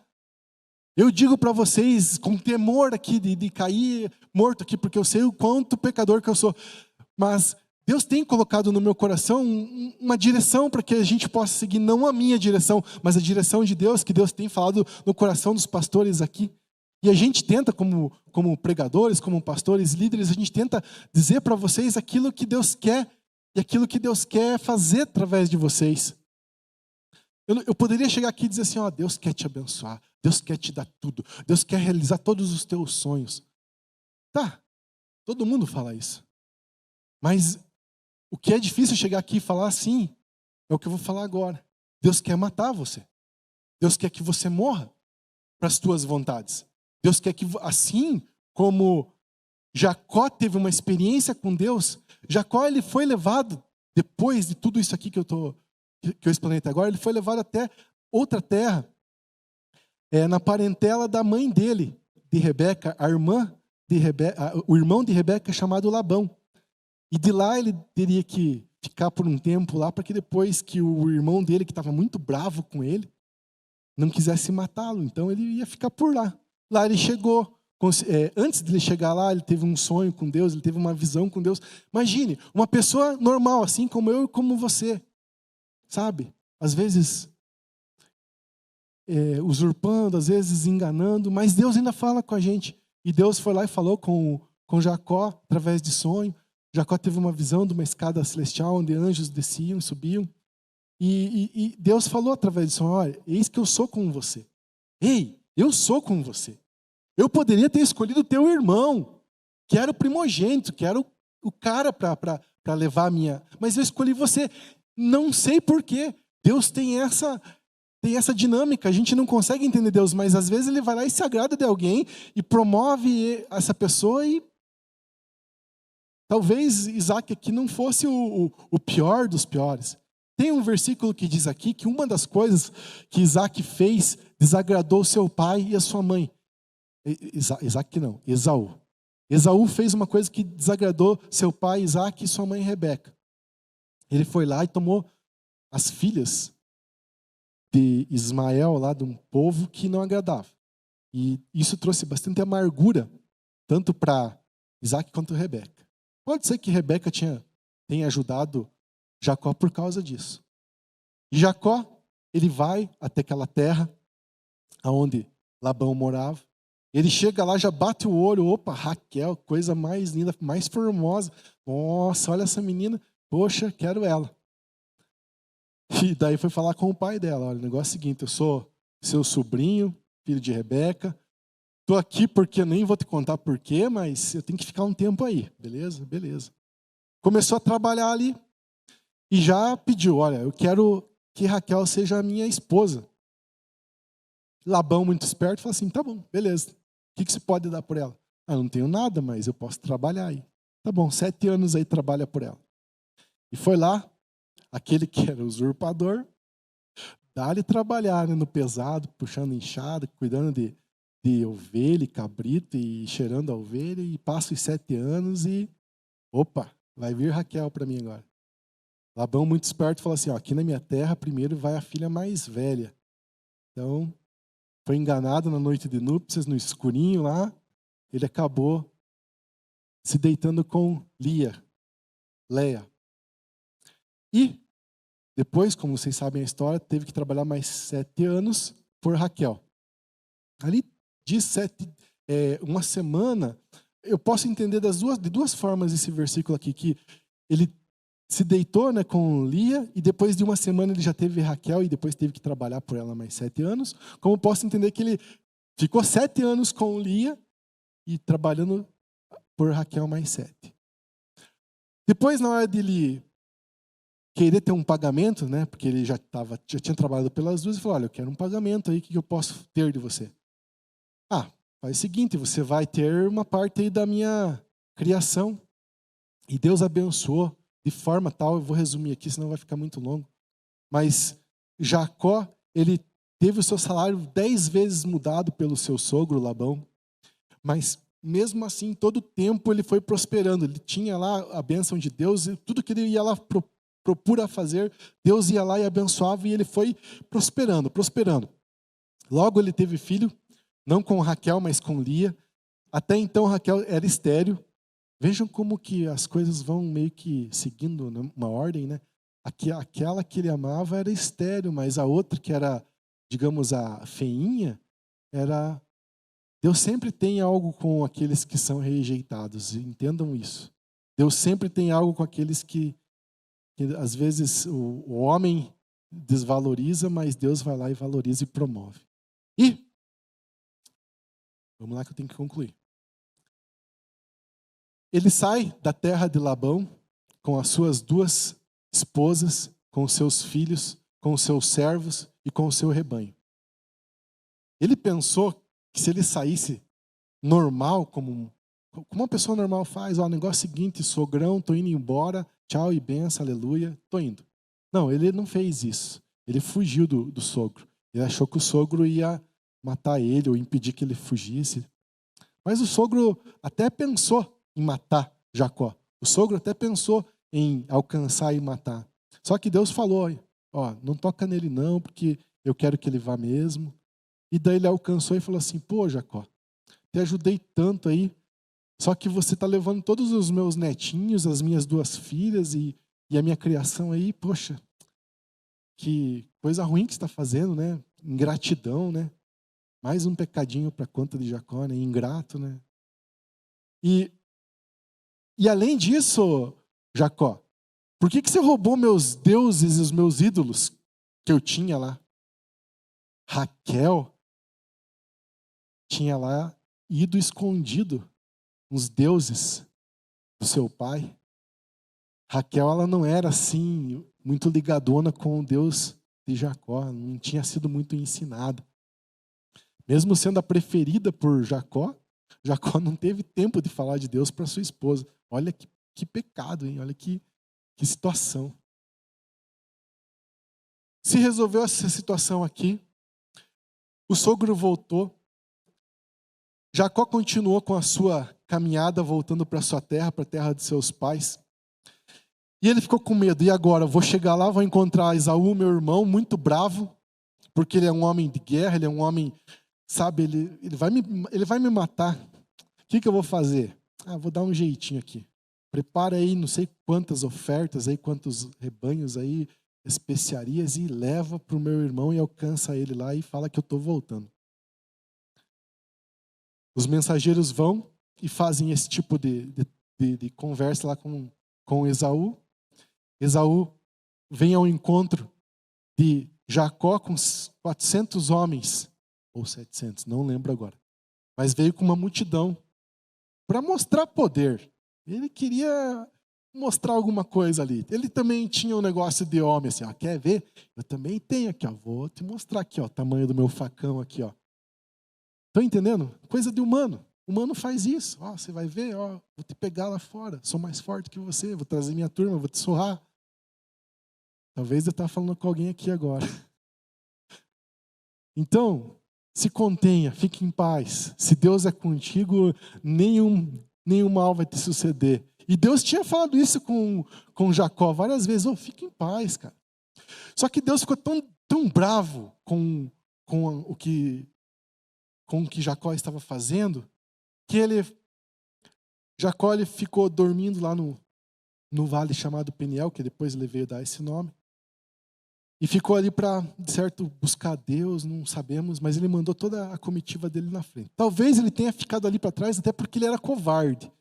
Eu digo para vocês, com temor aqui de cair morto aqui, porque eu sei o quanto pecador que eu sou, mas Deus tem colocado no meu coração uma direção para que a gente possa seguir, não a minha direção, mas a direção de Deus, que Deus tem falado no coração dos pastores aqui. E a gente tenta, como pregadores, como pastores, líderes, a gente tenta dizer para vocês aquilo que Deus quer e aquilo que Deus quer fazer através de vocês. Eu poderia chegar aqui e dizer assim, Deus quer te abençoar, Deus quer te dar tudo, Deus quer realizar todos os teus sonhos. Tá, todo mundo fala isso. Mas o que é difícil chegar aqui e falar assim, é o que eu vou falar agora. Deus quer matar você. Deus quer que você morra para as tuas vontades. Deus quer que, assim como Jacó teve uma experiência com Deus, Jacó ele foi levado, depois de tudo isso aqui que eu explanei até agora, ele foi levado até outra terra, na parentela da mãe dele, de Rebeca, o irmão de Rebeca chamado Labão. E de lá ele teria que ficar por um tempo lá, para que depois que o irmão dele, que estava muito bravo com ele, não quisesse matá-lo. Então ele ia ficar por lá. Lá ele chegou. Antes de ele chegar lá, ele teve um sonho com Deus, ele teve uma visão com Deus. Imagine, uma pessoa normal, assim como eu e como você. Sabe? Às vezes usurpando, às vezes enganando, mas Deus ainda fala com a gente. E Deus foi lá e falou com Jacó, através de sonho. Jacó teve uma visão de uma escada celestial, onde anjos desciam e subiam. E Deus falou através disso, olha, eis que eu sou com você. Ei, eu sou com você. Eu poderia ter escolhido o teu irmão, que era o primogênito, que era o cara para levar a minha... Mas eu escolhi você. Não sei por quê. Deus tem essa dinâmica. A gente não consegue entender Deus, mas às vezes ele vai lá e se agrada de alguém e promove essa pessoa e talvez Isaac aqui não fosse o pior dos piores. Tem um versículo que diz aqui que uma das coisas que Isaac fez desagradou seu pai e a sua mãe. Isaac não, Esaú. Esaú fez uma coisa que desagradou seu pai Isaac e sua mãe Rebeca. Ele foi lá e tomou as filhas de Ismael, lá de um povo que não agradava. E isso trouxe bastante amargura, tanto para Isaac quanto Rebeca. Pode ser que Rebeca tenha ajudado Jacó por causa disso. E Jacó, ele vai até aquela terra onde Labão morava. Ele chega lá, já bate o olho, opa, Raquel, coisa mais linda, mais formosa. Nossa, olha essa menina, poxa, quero ela. E daí foi falar com o pai dela, olha, o negócio é o seguinte, eu sou seu sobrinho, filho de Rebeca, estou aqui porque eu nem vou te contar porquê, mas eu tenho que ficar um tempo aí, beleza? Beleza. Começou a trabalhar ali e já pediu, olha, eu quero que Raquel seja a minha esposa. Labão, muito esperto, falou assim, tá bom, beleza. O que você pode dar por ela? Eu não tenho nada, mas eu posso trabalhar aí. Tá bom, 7 anos aí trabalha por ela. E foi lá, aquele que era usurpador, dá-lhe trabalhar, né, no pesado, puxando enxada, cuidando de ovelha e cabrito e cheirando a ovelha, e passa os 7 anos e, opa, vai vir Raquel para mim agora. Labão, muito esperto, falou assim, ó, aqui na minha terra primeiro vai a filha mais velha. Então, foi enganado na noite de núpcias, no escurinho lá, ele acabou se deitando com Leia. E depois, como vocês sabem a história, teve que trabalhar mais 7 anos por Raquel. Ali diz uma semana, eu posso entender de duas formas esse versículo aqui, que ele se deitou, né, com Lia, e depois de uma semana ele já teve Raquel, e depois teve que trabalhar por ela mais 7 anos. Como posso entender que ele ficou 7 anos com Lia e trabalhando por Raquel mais 7. Depois, na hora de ele querer ter um pagamento, né, porque ele já tinha trabalhado pelas duas, e falou, olha, eu quero um pagamento aí, o que eu posso ter de você? Ah, faz o seguinte, você vai ter uma parte aí da minha criação. E Deus abençoou de forma tal, eu vou resumir aqui, senão vai ficar muito longo. Mas Jacó, ele teve o seu salário 10 vezes mudado pelo seu sogro Labão. Mas mesmo assim, todo o tempo ele foi prosperando. Ele tinha lá a bênção de Deus, e tudo que ele ia lá procura fazer, Deus ia lá e abençoava, e ele foi prosperando. Logo ele teve filho, não com Raquel, mas com Lia. Até então Raquel era estéril. Vejam como que as coisas vão meio que seguindo uma ordem, né? Aquela que ele amava era estéril, mas a outra que era, digamos, a feinha, era... Deus sempre tem algo com aqueles que são rejeitados, entendam isso. Deus sempre tem algo com aqueles que às vezes o homem desvaloriza, mas Deus vai lá e valoriza e promove. E, vamos lá que eu tenho que concluir. Ele sai da terra de Labão com as suas 2 esposas, com os seus filhos, com os seus servos e com o seu rebanho. Ele pensou que se ele saísse normal, como uma pessoa normal faz, ó, o negócio é o seguinte, sogrão, tô indo embora, tchau e benção, aleluia, tô indo. Não, ele não fez isso. Ele fugiu do sogro. Ele achou que o sogro ia matar ele ou impedir que ele fugisse. Mas o sogro até pensou em matar Jacó. O sogro até pensou em alcançar e matar. Só que Deus falou, ó, não toca nele não, porque eu quero que ele vá mesmo. E daí ele alcançou e falou assim, pô, Jacó, te ajudei tanto aí, só que você está levando todos os meus netinhos, as minhas 2 filhas e a minha criação aí, poxa, que coisa ruim que você está fazendo, né? Ingratidão, né? Mais um pecadinho para a conta de Jacó, né? Ingrato, né? E além disso, Jacó, por que você roubou meus deuses e os meus ídolos que eu tinha lá? Raquel tinha lá ido escondido uns deuses do seu pai. Raquel, ela não era assim muito ligadona com o Deus de Jacó, não tinha sido muito ensinada. Mesmo sendo a preferida por Jacó, Jacó não teve tempo de falar de Deus para sua esposa. Olha que pecado, hein? Olha que situação. Se resolveu essa situação aqui, o sogro voltou, Jacó continuou com a sua caminhada, voltando para sua terra, para a terra de seus pais. E ele ficou com medo. E agora? Vou chegar lá, vou encontrar Esaú, meu irmão, muito bravo, porque ele é um homem de guerra, ele é um homem, sabe, ele vai me matar. O que eu vou fazer? Vou dar um jeitinho aqui. Prepara aí não sei quantas ofertas, aí, quantos rebanhos, aí, especiarias, e leva para o meu irmão e alcança ele lá e fala que eu estou voltando. Os mensageiros vão e fazem esse tipo de conversa lá com Esaú. Esaú vem ao encontro de Jacó com 400 homens, ou 700, não lembro agora. Mas veio com uma multidão para mostrar poder. Ele queria mostrar alguma coisa ali. Ele também tinha um negócio de homem, assim, ó, quer ver? Eu também tenho aqui, ó, vou te mostrar aqui, ó, o tamanho do meu facão aqui, ó. Estão entendendo? Coisa de humano. Humano faz isso. Ó, você vai ver, ó, vou te pegar lá fora. Sou mais forte que você, vou trazer minha turma, vou te surrar. Talvez eu esteja falando com alguém aqui agora. Então, se contenha, fique em paz. Se Deus é contigo, nenhum mal vai te suceder. E Deus tinha falado isso com Jacó várias vezes. Fique em paz, cara. Só que Deus ficou tão bravo com o que Jacó estava fazendo, que Jacó ficou dormindo lá no vale chamado Peniel, que depois ele veio dar esse nome. E ficou ali para, de certo, buscar Deus, não sabemos, mas ele mandou toda a comitiva dele na frente. Talvez ele tenha ficado ali para trás até porque ele era covarde.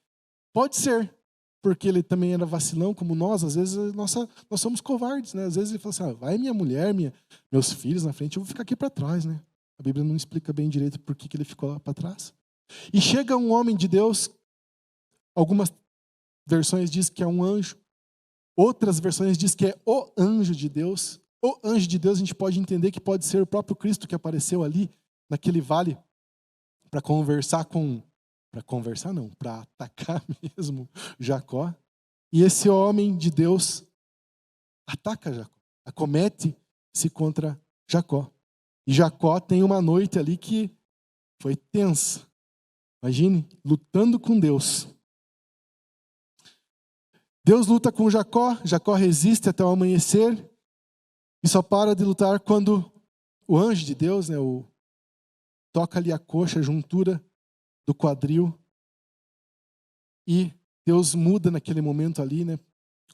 Pode ser, porque ele também era vacilão como nós. Às vezes nós somos covardes, né? Às vezes ele fala assim, vai minha mulher, meus filhos na frente, eu vou ficar aqui para trás, né? A Bíblia não explica bem direito por que ele ficou lá para trás. E chega um homem de Deus, algumas versões dizem que é um anjo, outras versões dizem que é o anjo de Deus. O anjo de Deus a gente pode entender que pode ser o próprio Cristo que apareceu ali, naquele vale, para atacar mesmo Jacó. E esse homem de Deus ataca Jacó, acomete-se contra Jacó. E Jacó tem uma noite ali que foi tensa. Imagine, lutando com Deus. Deus luta com Jacó, Jacó resiste até o amanhecer, e só para de lutar quando o anjo de Deus, né, toca ali a coxa, a juntura do quadril, e Deus muda naquele momento ali, né,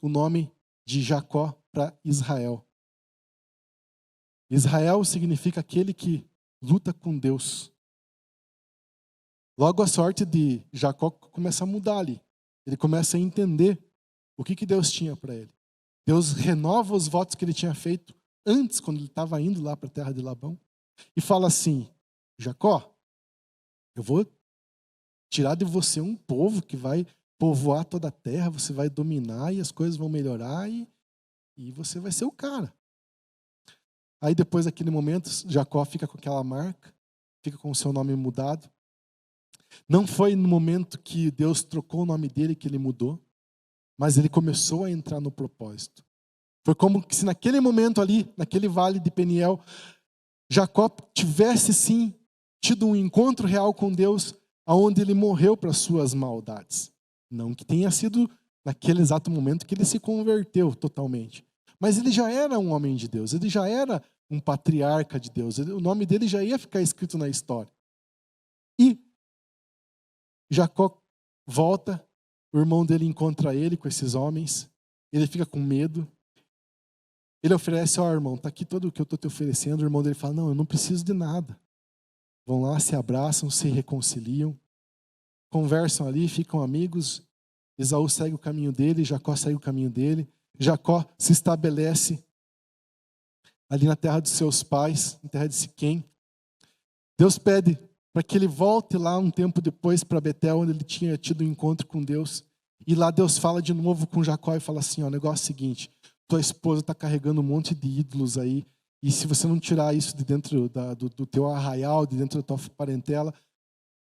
o nome de Jacó para Israel. Israel significa aquele que luta com Deus. Logo a sorte de Jacó começa a mudar ali. Ele começa a entender o que Deus tinha para ele. Deus renova os votos que ele tinha feito antes, quando ele estava indo lá para a terra de Labão, e fala assim, Jacó, eu vou tirar de você um povo que vai povoar toda a terra, você vai dominar e as coisas vão melhorar e você vai ser o cara. Aí depois daquele momento, Jacó fica com aquela marca, fica com o seu nome mudado. Não foi no momento que Deus trocou o nome dele que ele mudou, mas ele começou a entrar no propósito. Foi como se naquele momento ali, naquele vale de Peniel, Jacó tivesse sim tido um encontro real com Deus, aonde ele morreu para suas maldades. Não que tenha sido naquele exato momento que ele se converteu totalmente. Mas ele já era um homem de Deus, ele já era um patriarca de Deus, o nome dele já ia ficar escrito na história. E Jacó volta, o irmão dele encontra ele com esses homens, ele fica com medo. Ele oferece, irmão, está aqui tudo o que eu estou te oferecendo. O irmão dele fala, não, eu não preciso de nada. Vão lá, se abraçam, se reconciliam, conversam ali, ficam amigos. Esaú segue o caminho dele, Jacó segue o caminho dele. Jacó se estabelece ali na terra dos seus pais, na terra de Siquém. Deus pede para que ele volte lá um tempo depois para Betel, onde ele tinha tido um encontro com Deus. E lá Deus fala de novo com Jacó e fala assim, o negócio é o seguinte, tua esposa está carregando um monte de ídolos aí, e se você não tirar isso de dentro do teu arraial, de dentro da tua parentela,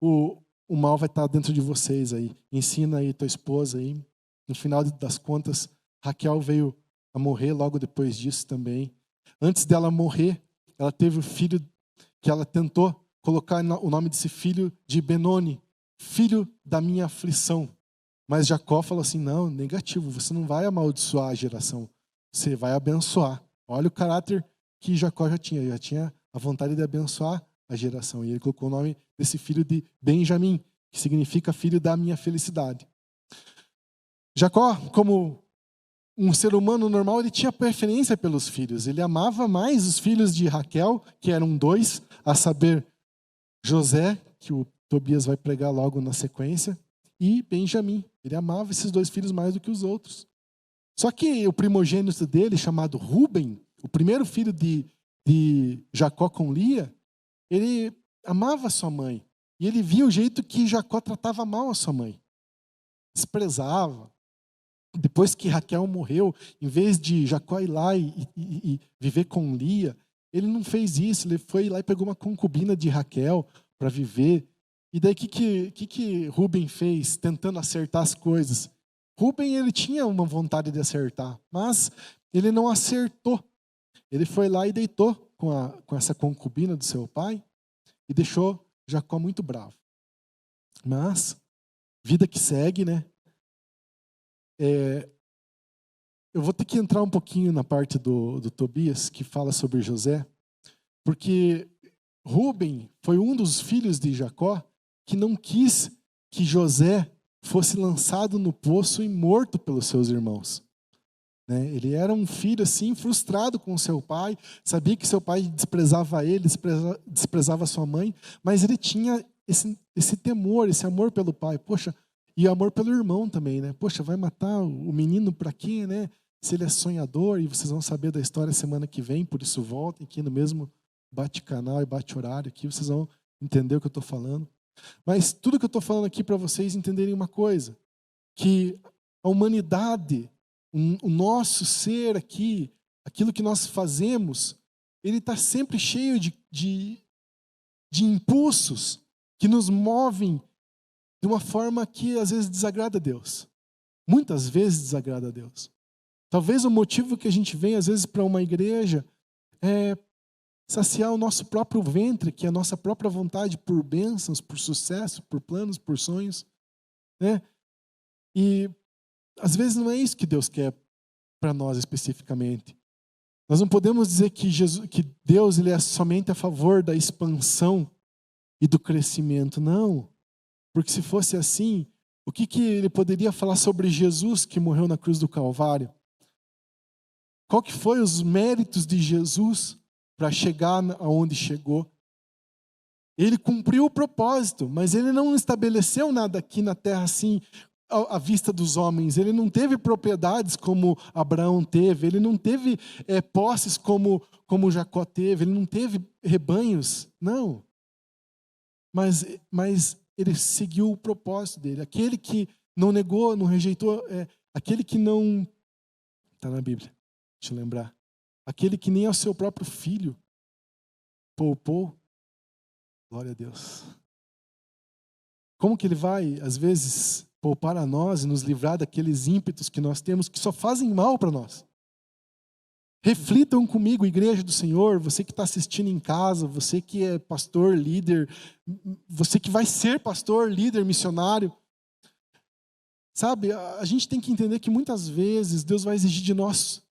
o mal vai estar dentro de vocês aí. Ensina aí tua esposa aí. No final das contas, Raquel veio a morrer logo depois disso também. Antes dela morrer, ela teve o filho que ela tentou colocar o nome desse filho de Benoni, filho da minha aflição. Mas Jacó falou assim, não, negativo, você não vai amaldiçoar a geração, você vai abençoar. Olha o caráter que Jacó já tinha a vontade de abençoar a geração. E ele colocou o nome desse filho de Benjamim, que significa filho da minha felicidade. Jacó, como um ser humano normal, ele tinha preferência pelos filhos. Ele amava mais os filhos de Raquel, que eram 2, a saber, José, que o Tobias vai pregar logo na sequência, e Benjamim. Ele amava esses 2 filhos mais do que os outros. Só que o primogênito dele, chamado Ruben, o primeiro filho de Jacó com Lia, ele amava sua mãe. E ele via o jeito que Jacó tratava mal a sua mãe. Desprezava. Depois que Raquel morreu, em vez de Jacó ir lá e viver com Lia, ele não fez isso. Ele foi lá e pegou uma concubina de Raquel para viver. E daí o que Ruben fez, tentando acertar as coisas? Ruben, ele tinha uma vontade de acertar, mas ele não acertou. Ele foi lá e deitou com essa concubina do seu pai e deixou Jacó muito bravo. Mas, vida que segue, né? Eu vou ter que entrar um pouquinho na parte do Tobias, que fala sobre José, porque Rúben foi um dos filhos de Jacó que não quis que José fosse lançado no poço e morto pelos seus irmãos. Ele era um filho assim, frustrado com seu pai, sabia que seu pai desprezava ele, desprezava sua mãe, mas ele tinha esse temor, esse amor pelo pai, poxa, e amor pelo irmão também, né? Poxa, vai matar o menino para quê, né? Se ele é sonhador, e vocês vão saber da história semana que vem, por isso voltem aqui no mesmo bate-canal e bate-horário aqui, vocês vão entender o que eu estou falando. Mas tudo que eu estou falando aqui para vocês entenderem uma coisa, que a humanidade, o nosso ser aqui, aquilo que nós fazemos, ele está sempre cheio de impulsos que nos movem de uma forma que às vezes desagrada a Deus. Muitas vezes desagrada a Deus. Talvez o motivo que a gente vem às vezes para uma igreja é saciar o nosso próprio ventre, que é a nossa própria vontade por bênçãos, por sucesso, por planos, por sonhos, né? E às vezes não é isso que Deus quer para nós especificamente. Nós não podemos dizer que Deus ele é somente a favor da expansão e do crescimento, não. Porque se fosse assim, o que ele poderia falar sobre Jesus que morreu na cruz do Calvário? Qual que foi os méritos de Jesus para chegar aonde chegou? Ele cumpriu o propósito, mas ele não estabeleceu nada aqui na terra assim, à vista dos homens. Ele não teve propriedades como Abraão teve, ele não teve posses como Jacó teve, ele não teve rebanhos, não. Mas ele seguiu o propósito dele. Aquele que não negou, não rejeitou, aquele que não... Está na Bíblia, deixa eu lembrar. Aquele que nem ao seu próprio filho poupou. Glória a Deus. Como que ele vai, às vezes, poupar a nós e nos livrar daqueles ímpetos que nós temos que só fazem mal para nós? Reflitam comigo, igreja do Senhor, você que está assistindo em casa, você que é pastor, líder, você que vai ser pastor, líder, missionário. Sabe, a gente tem que entender que muitas vezes Deus vai exigir de nós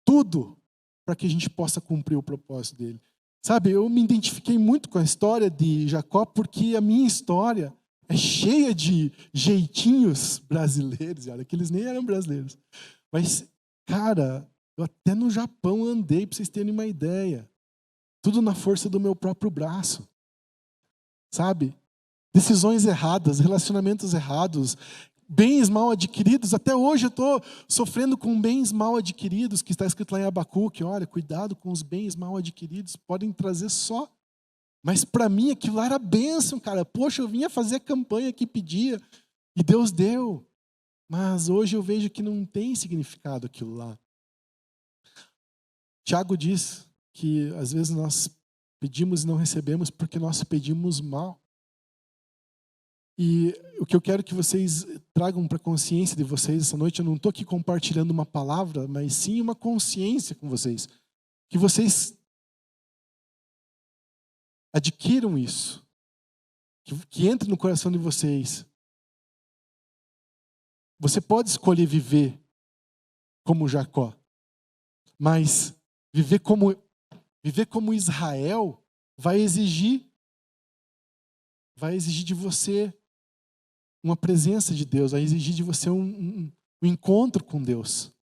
tudo para que a gente possa cumprir o propósito dele. Sabe, eu me identifiquei muito com a história de Jacó porque a minha história é cheia de jeitinhos brasileiros, olha, que eles nem eram brasileiros. Mas, cara, eu até no Japão andei, para vocês terem uma ideia. Tudo na força do meu próprio braço. Sabe? Decisões erradas, relacionamentos errados, bens mal adquiridos. Até hoje eu estou sofrendo com bens mal adquiridos, que está escrito lá em Abacuque. Olha, cuidado com os bens mal adquiridos, podem trazer só. Mas para mim aquilo lá era bênção, cara. Poxa, eu vinha fazer a campanha que pedia e Deus deu. Mas hoje eu vejo que não tem significado aquilo lá. Tiago diz que às vezes nós pedimos e não recebemos porque nós pedimos mal. E o que eu quero que vocês tragam para a consciência de vocês essa noite, eu não estou aqui compartilhando uma palavra, mas sim uma consciência com vocês. Que vocês adquiram isso. Que entre no coração de vocês. Você pode escolher viver como Jacó, mas viver como Israel vai exigir de você uma presença de Deus, vai exigir de você um encontro com Deus.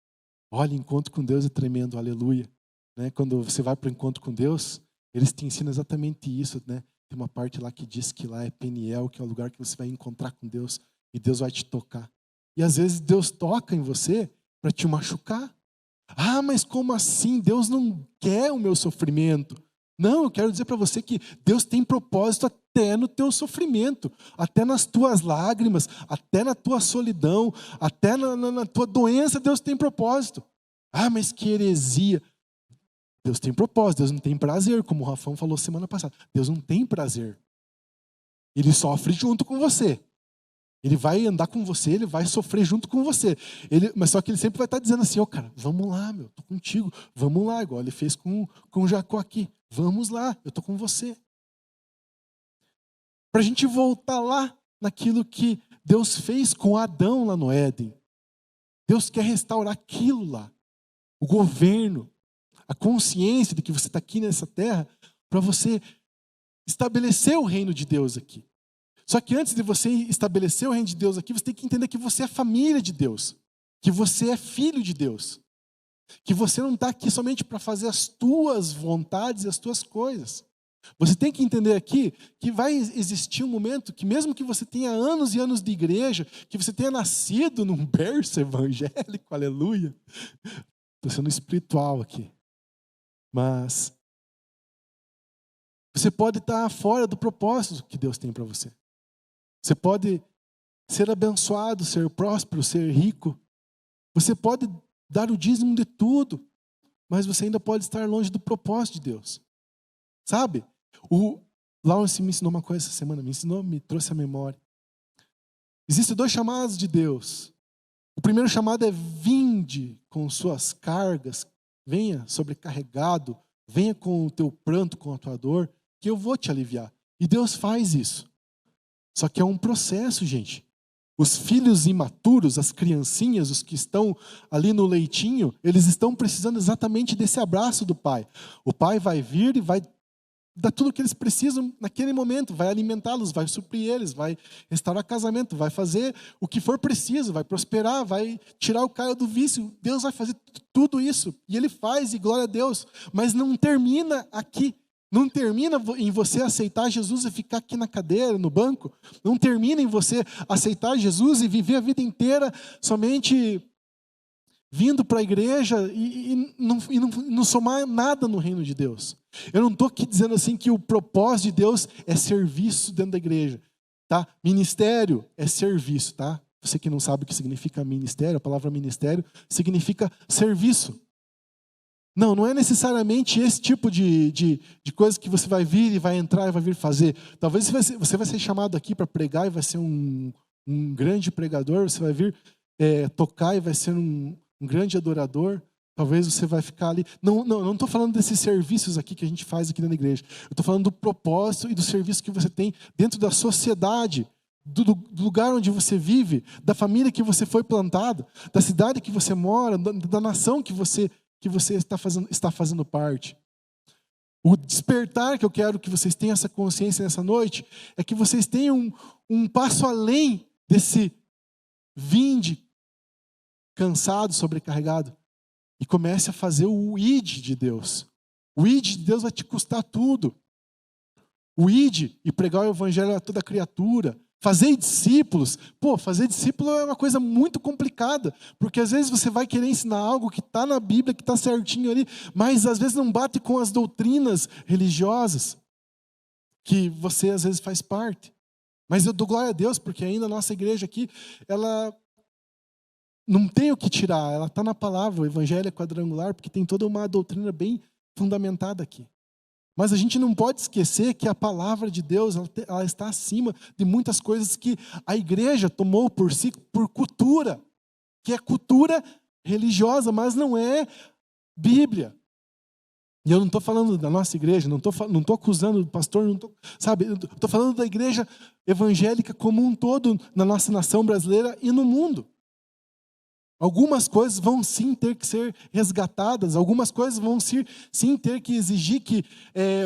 Olha, encontro com Deus é tremendo, aleluia. Né? Quando você vai para o encontro com Deus, eles te ensinam exatamente isso. Né? Tem uma parte lá que diz que lá é Peniel, que é o lugar que você vai encontrar com Deus e Deus vai te tocar. E às vezes Deus toca em você para te machucar. Ah, mas como assim? Deus não quer o meu sofrimento. Não, eu quero dizer para você que Deus tem propósito até no teu sofrimento, até nas tuas lágrimas, até na tua solidão, até na tua doença, Deus tem propósito. Ah, mas que heresia. Deus tem propósito, Deus não tem prazer, como o Rafão falou semana passada. Deus não tem prazer. Ele sofre junto com você. Ele vai andar com você, ele vai sofrer junto com você. Mas só que ele sempre vai estar dizendo assim, cara, vamos lá, meu, tô contigo. Vamos lá, igual ele fez com Jacó aqui. Vamos lá, eu tô com você. Para a gente voltar lá naquilo que Deus fez com Adão lá no Éden. Deus quer restaurar aquilo lá. O governo, a consciência de que você está aqui nessa terra para você estabelecer o reino de Deus aqui. Só que antes de você estabelecer o reino de Deus aqui, você tem que entender que você é família de Deus. Que você é filho de Deus. Que você não está aqui somente para fazer as tuas vontades e as tuas coisas. Você tem que entender aqui que vai existir um momento que mesmo que você tenha anos e anos de igreja, que você tenha nascido num berço evangélico, aleluia. Estou sendo espiritual aqui. Mas você pode estar fora do propósito que Deus tem para você. Você pode ser abençoado, ser próspero, ser rico. Você pode dar o dízimo de tudo, mas você ainda pode estar longe do propósito de Deus. Sabe? O Lawrence me ensinou uma coisa essa semana, me trouxe a memória. Existem 2 chamados de Deus. O primeiro chamado é: vinde com suas cargas, venha sobrecarregado, venha com o teu pranto, com a tua dor, que eu vou te aliviar. E Deus faz isso. Só que é um processo, gente. Os filhos imaturos, as criancinhas, os que estão ali no leitinho, eles estão precisando exatamente desse abraço do pai. O pai vai vir e vai dar tudo o que eles precisam naquele momento, vai alimentá-los, vai suprir eles, vai restaurar casamento, vai fazer o que for preciso, vai prosperar, vai tirar o cara do vício. Deus vai fazer tudo isso. E Ele faz, e glória a Deus. Mas não termina aqui. Não termina em você aceitar Jesus e ficar aqui na cadeira, no banco. Não termina em você aceitar Jesus e viver a vida inteira somente vindo para a igreja e não somar nada no reino de Deus. Eu não estou aqui dizendo assim que o propósito de Deus é serviço dentro da igreja. Tá? Ministério é serviço. Tá? Você que não sabe o que significa ministério, a palavra ministério significa serviço. Não é necessariamente esse tipo de coisa que você vai vir e vai entrar e vai vir fazer. Talvez você vai ser chamado aqui para pregar e vai ser um grande pregador. Você vai vir tocar e vai ser um grande adorador. Talvez você vai ficar ali. Não estou falando desses serviços aqui que a gente faz aqui na igreja. Eu estou falando do propósito e do serviço que você tem dentro da sociedade, do lugar onde você vive, da família que você foi plantado, da cidade que você mora, da nação que você está fazendo parte. O despertar que eu quero que vocês tenham essa consciência nessa noite é que vocês tenham um passo além desse vinde cansado, sobrecarregado, e comece a fazer o ID de Deus. O ID de Deus vai te custar tudo. O ID e pregar o evangelho a toda criatura. Fazer discípulos. Fazer discípulo é uma coisa muito complicada, porque às vezes você vai querer ensinar algo que está na Bíblia, que está certinho ali, mas às vezes não bate com as doutrinas religiosas que você às vezes faz parte. Mas eu dou glória a Deus, porque ainda a nossa igreja aqui, ela não tem o que tirar, ela está na palavra, o evangelho é quadrangular, porque tem toda uma doutrina bem fundamentada aqui. Mas a gente não pode esquecer que a palavra de Deus ela está acima de muitas coisas que a igreja tomou por si, por cultura, que é cultura religiosa, mas não é Bíblia. E eu não estou falando da nossa igreja, não estou acusando o pastor, estou falando da igreja evangélica como um todo na nossa nação brasileira e no mundo. Algumas coisas vão sim ter que ser resgatadas, algumas coisas vão sim ter que exigir que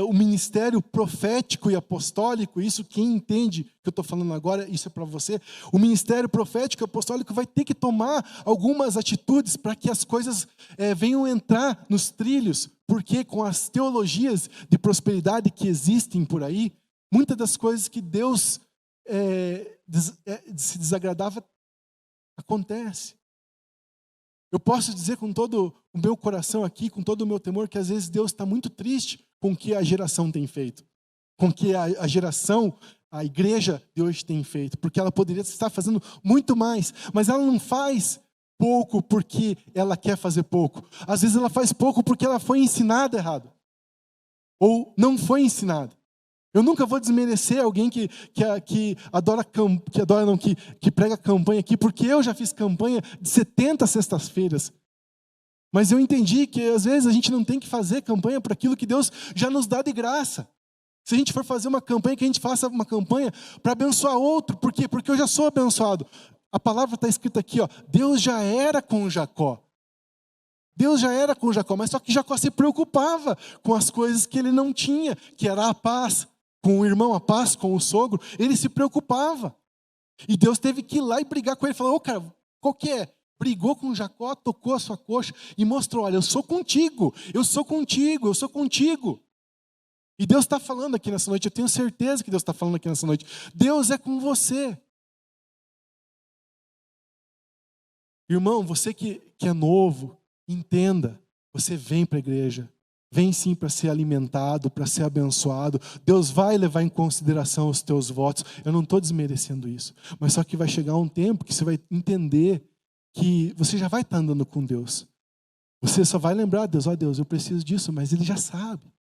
o ministério profético e apostólico, isso quem entende que eu estou falando agora, isso é para você, o ministério profético e apostólico vai ter que tomar algumas atitudes para que as coisas venham entrar nos trilhos, porque com as teologias de prosperidade que existem por aí, muitas das coisas que Deus se desagradava acontece. Eu posso dizer com todo o meu coração aqui, com todo o meu temor, que às vezes Deus está muito triste com o que a geração tem feito. Com o que a geração, a igreja de hoje tem feito. Porque ela poderia estar fazendo muito mais. Mas ela não faz pouco porque ela quer fazer pouco. Às vezes ela faz pouco porque ela foi ensinada errado. Ou não foi ensinada. Eu nunca vou desmerecer alguém que prega campanha aqui, porque eu já fiz campanha de 70 sextas-feiras. Mas eu entendi que às vezes a gente não tem que fazer campanha para aquilo que Deus já nos dá de graça. Se a gente for fazer uma campanha, que a gente faça uma campanha para abençoar outro. Por quê? Porque eu já sou abençoado. A palavra está escrita aqui, ó, Deus já era com Jacó. Deus já era com Jacó, mas só que Jacó se preocupava com as coisas que ele não tinha, que era a paz com o irmão, a paz com o sogro. Ele se preocupava. E Deus teve que ir lá e brigar com ele. Falou, cara, qual que é? Brigou com Jacó, tocou a sua coxa e mostrou, olha, eu sou contigo, eu sou contigo, eu sou contigo. E Deus está falando aqui nessa noite, eu tenho certeza que Deus está falando aqui nessa noite. Deus é com você. Irmão, você que é novo, entenda, você vem para a igreja, vem sim para ser alimentado, para ser abençoado. Deus vai levar em consideração os teus votos. Eu não estou desmerecendo isso, mas só que vai chegar um tempo que você vai entender que você já vai estar andando com Deus. Você só vai lembrar, Deus, ó Deus, eu preciso disso, mas Ele já sabe.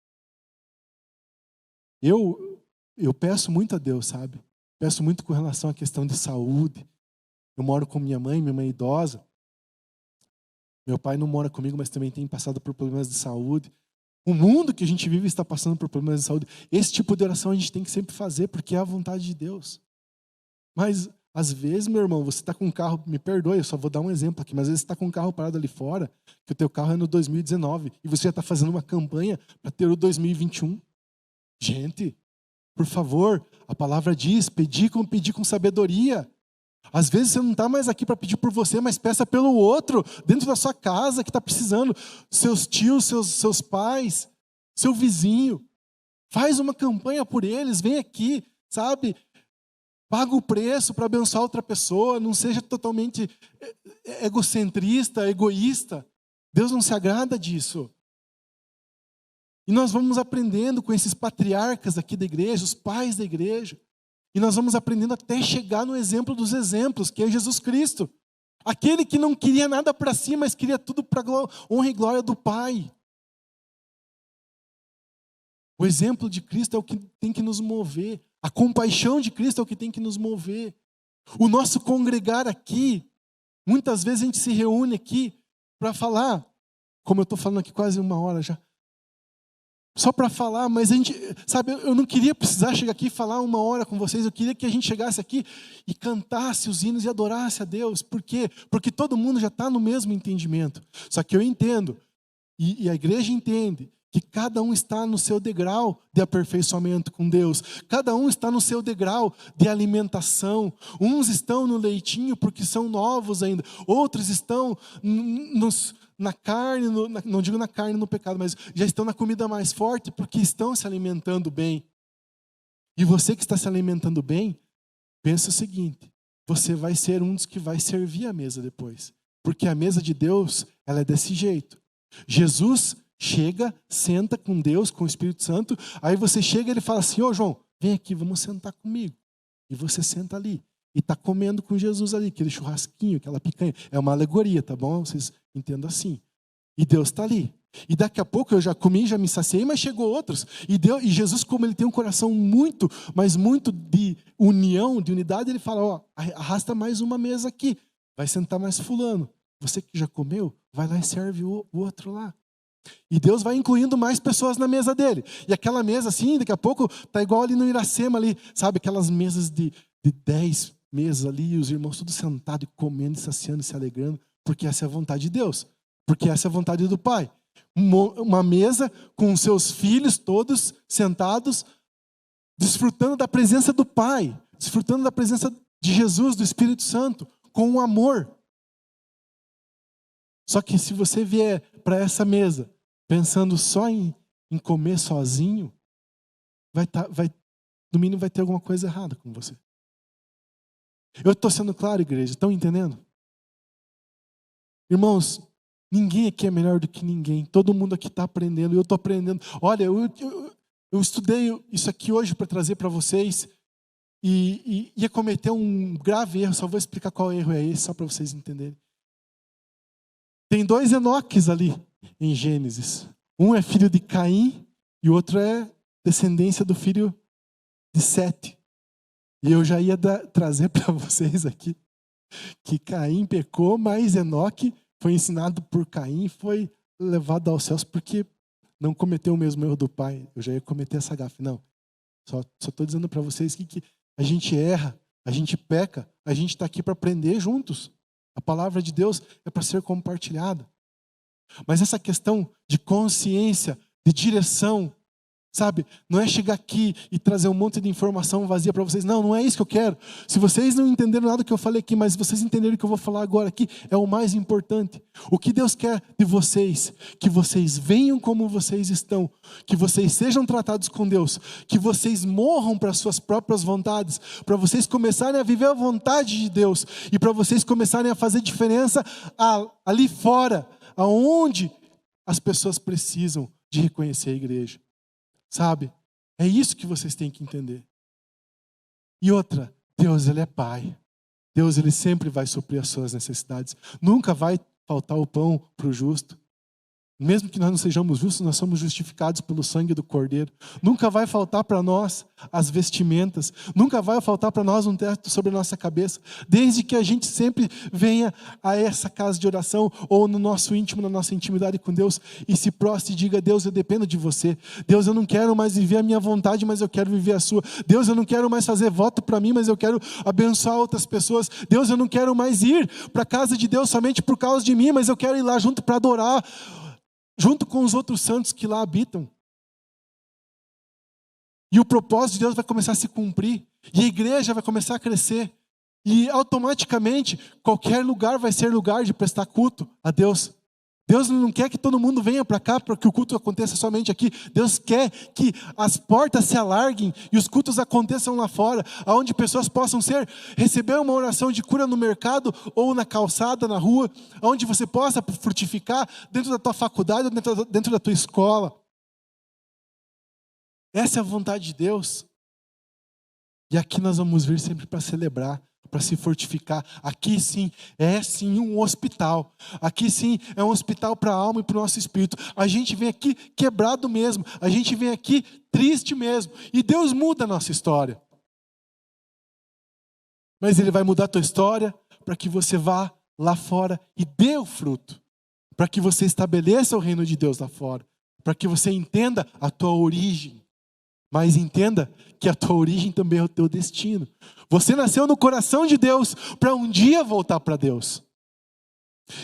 Eu peço muito a Deus, sabe? Peço muito com relação à questão de saúde. Eu moro com minha mãe é idosa. Meu pai não mora comigo, mas também tem passado por problemas de saúde. O mundo que a gente vive está passando por problemas de saúde. Esse tipo de oração a gente tem que sempre fazer, porque é a vontade de Deus. Mas, às vezes, meu irmão, você está com um carro, me perdoe, eu só vou dar um exemplo aqui, mas às vezes você está com um carro parado ali fora, que o teu carro é no 2019, e você já está fazendo uma campanha para ter o 2021. Gente, por favor, a palavra diz, pedir com sabedoria. Às vezes você não está mais aqui para pedir por você, mas peça pelo outro, dentro da sua casa que está precisando. Seus tios, seus pais, seu vizinho. Faz uma campanha por eles, vem aqui, sabe? Paga o preço para abençoar outra pessoa, não seja totalmente egocentrista, egoísta. Deus não se agrada disso. E nós vamos aprendendo com esses patriarcas aqui da igreja, os pais da igreja. E nós vamos aprendendo até chegar no exemplo dos exemplos, que é Jesus Cristo. Aquele que não queria nada para si, mas queria tudo para a honra e glória do Pai. O exemplo de Cristo é o que tem que nos mover. A compaixão de Cristo é o que tem que nos mover. O nosso congregar aqui, muitas vezes a gente se reúne aqui para falar, como eu estou falando aqui quase uma hora já, só para falar, mas a gente, sabe, eu não queria precisar chegar aqui e falar uma hora com vocês, eu queria que a gente chegasse aqui e cantasse os hinos e adorasse a Deus. Por quê? Porque todo mundo já está no mesmo entendimento. Só que eu entendo, e a igreja entende, que cada um está no seu degrau de aperfeiçoamento com Deus. Cada um está no seu degrau de alimentação. Uns estão no leitinho porque são novos ainda. Outros estão na carne, não digo na carne no pecado, mas já estão na comida mais forte porque estão se alimentando bem. E você que está se alimentando bem, pensa o seguinte, você vai ser um dos que vai servir a mesa depois. Porque a mesa de Deus, ela é desse jeito. Jesus chega, senta com Deus, com o Espírito Santo, aí você chega e ele fala assim, ô João, vem aqui, vamos sentar comigo. E você senta ali. E está comendo com Jesus ali, aquele churrasquinho, aquela picanha. É uma alegoria, tá bom? Vocês entendam assim. E Deus está ali. E daqui a pouco eu já comi, já me saciei, mas chegou outros. E Jesus, como ele tem um coração muito, mas muito de união, de unidade, ele fala, ó, arrasta mais uma mesa aqui. Vai sentar mais fulano. Você que já comeu, vai lá e serve o outro lá. E Deus vai incluindo mais pessoas na mesa dele. E aquela mesa assim, daqui a pouco, tá igual ali no Iracema ali, sabe? Aquelas mesas de 10 mesas ali, os irmãos todos sentados e comendo, e saciando, se alegrando, porque essa é a vontade de Deus. Porque essa é a vontade do Pai. Uma mesa com seus filhos todos sentados, desfrutando da presença do Pai, desfrutando da presença de Jesus, do Espírito Santo, com o amor. Só que se você vier para essa mesa pensando só em comer sozinho, no mínimo vai ter alguma coisa errada com você. Eu estou sendo claro, igreja, estão entendendo? Irmãos, ninguém aqui é melhor do que ninguém. Todo mundo aqui está aprendendo, eu estou aprendendo. Olha, eu estudei isso aqui hoje para trazer para vocês e ia cometer um grave erro, só vou explicar qual erro é esse, só para vocês entenderem. Tem 2 Enoques ali em Gênesis. Um é filho de Caim e o outro é descendência do filho de Sete. E eu já ia trazer para vocês aqui que Caim pecou, mas Enoque foi ensinado por Caim e foi levado aos céus porque não cometeu o mesmo erro do pai. Eu já ia cometer essa gafe. Não, só estou dizendo para vocês que a gente erra, a gente peca, a gente está aqui para aprender juntos. A palavra de Deus é para ser compartilhada. Mas essa questão de consciência, de direção, sabe? Não é chegar aqui e trazer um monte de informação vazia para vocês. Não, não é isso que eu quero. Se vocês não entenderam nada do que eu falei aqui, mas se vocês entenderem o que eu vou falar agora aqui, é o mais importante. O que Deus quer de vocês, que vocês venham como vocês estão, que vocês sejam tratados com Deus, que vocês morram para suas próprias vontades, para vocês começarem a viver a vontade de Deus e para vocês começarem a fazer diferença ali fora, aonde as pessoas precisam de reconhecer a igreja. Sabe? É isso que vocês têm que entender. E outra, Deus, Ele é Pai. Deus, Ele sempre vai suprir as suas necessidades. Nunca vai faltar o pão para o justo. Mesmo que nós não sejamos justos, nós somos justificados pelo sangue do Cordeiro. Nunca vai faltar para nós as vestimentas. Nunca vai faltar para nós um teto sobre a nossa cabeça. Desde que a gente sempre venha a essa casa de oração ou no nosso íntimo, na nossa intimidade com Deus e se prostre e diga: Deus, eu dependo de você. Deus, eu não quero mais viver a minha vontade, mas eu quero viver a sua. Deus, eu não quero mais fazer voto para mim, mas eu quero abençoar outras pessoas. Deus, eu não quero mais ir para a casa de Deus somente por causa de mim, mas eu quero ir lá junto para adorar, junto com os outros santos que lá habitam. E o propósito de Deus vai começar a se cumprir. E a igreja vai começar a crescer. E automaticamente, qualquer lugar vai ser lugar de prestar culto a Deus. Deus não quer que todo mundo venha para cá para que o culto aconteça somente aqui. Deus quer que as portas se alarguem e os cultos aconteçam lá fora, onde pessoas possam receber uma oração de cura no mercado ou na calçada, na rua, onde você possa frutificar dentro da tua faculdade, dentro da tua escola. Essa é a vontade de Deus. E aqui nós vamos vir sempre para celebrar, para se fortificar. Aqui sim, é sim um hospital. Aqui sim é um hospital para a alma e para o nosso espírito. A gente vem aqui quebrado mesmo. A gente vem aqui triste mesmo. E Deus muda a nossa história. Mas Ele vai mudar a tua história para que você vá lá fora e dê o fruto. Para que você estabeleça o reino de Deus lá fora. Para que você entenda a tua origem. Mas entenda que a tua origem também é o teu destino. Você nasceu no coração de Deus para um dia voltar para Deus.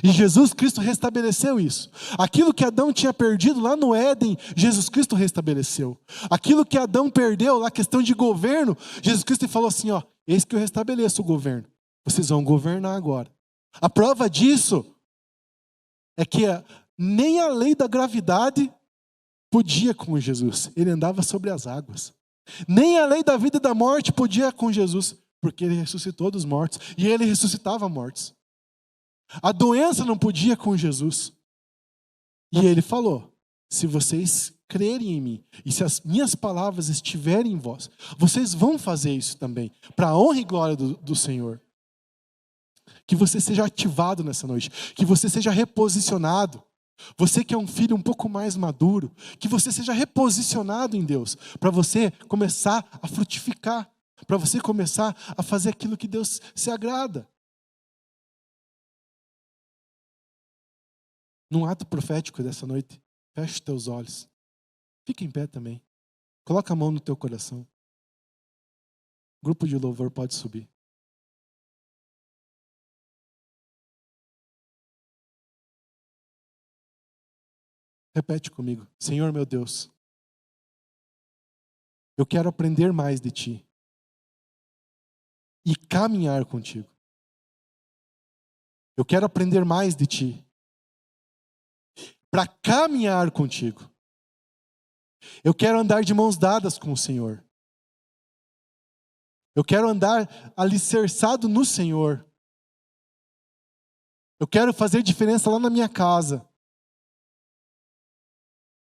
E Jesus Cristo restabeleceu isso. Aquilo que Adão tinha perdido lá no Éden, Jesus Cristo restabeleceu. Aquilo que Adão perdeu lá, questão de governo, Jesus Cristo falou assim, ó, eis que eu restabeleço o governo. Vocês vão governar agora. A prova disso é que nem a lei da gravidade podia com Jesus. Ele andava sobre as águas. Nem a lei da vida e da morte podia com Jesus, porque Ele ressuscitou dos mortos. E Ele ressuscitava mortos. A doença não podia com Jesus. E Ele falou, se vocês crerem em mim, e se as minhas palavras estiverem em vós, vocês vão fazer isso também, para a honra e glória do Senhor. Que você seja ativado nessa noite, que você seja reposicionado. Você que é um filho um pouco mais maduro, que você seja reposicionado em Deus, para você começar a frutificar, para você começar a fazer aquilo que Deus se agrada. Num ato profético dessa noite, feche os teus olhos. Fica em pé também. Coloca a mão no teu coração. O grupo de louvor pode subir. Repete comigo. Senhor meu Deus, eu quero aprender mais de Ti e caminhar contigo. Eu quero aprender mais de Ti para caminhar contigo. Eu quero andar de mãos dadas com o Senhor. Eu quero andar alicerçado no Senhor. Eu quero fazer diferença lá na minha casa.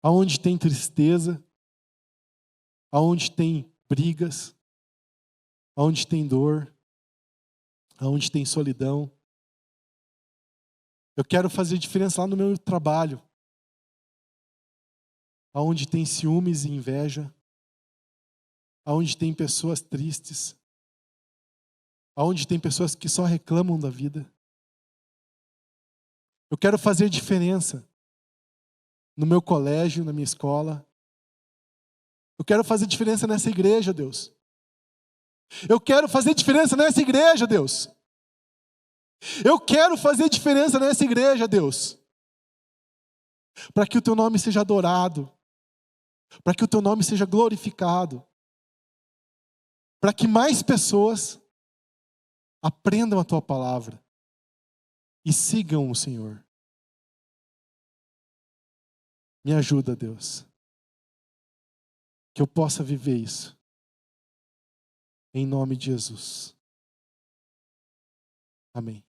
Aonde tem tristeza, aonde tem brigas, aonde tem dor, aonde tem solidão. Eu quero fazer diferença lá no meu trabalho, aonde tem ciúmes e inveja, aonde tem pessoas tristes, aonde tem pessoas que só reclamam da vida. Eu quero fazer diferença no meu colégio, na minha escola. Eu quero fazer diferença nessa igreja, Deus. Eu quero fazer diferença nessa igreja, Deus. Eu quero fazer diferença nessa igreja, Deus. Para que o teu nome seja adorado. Para que o teu nome seja glorificado. Para que mais pessoas aprendam a tua palavra e sigam o Senhor. Me ajuda, Deus, que eu possa viver isso. Em nome de Jesus. Amém.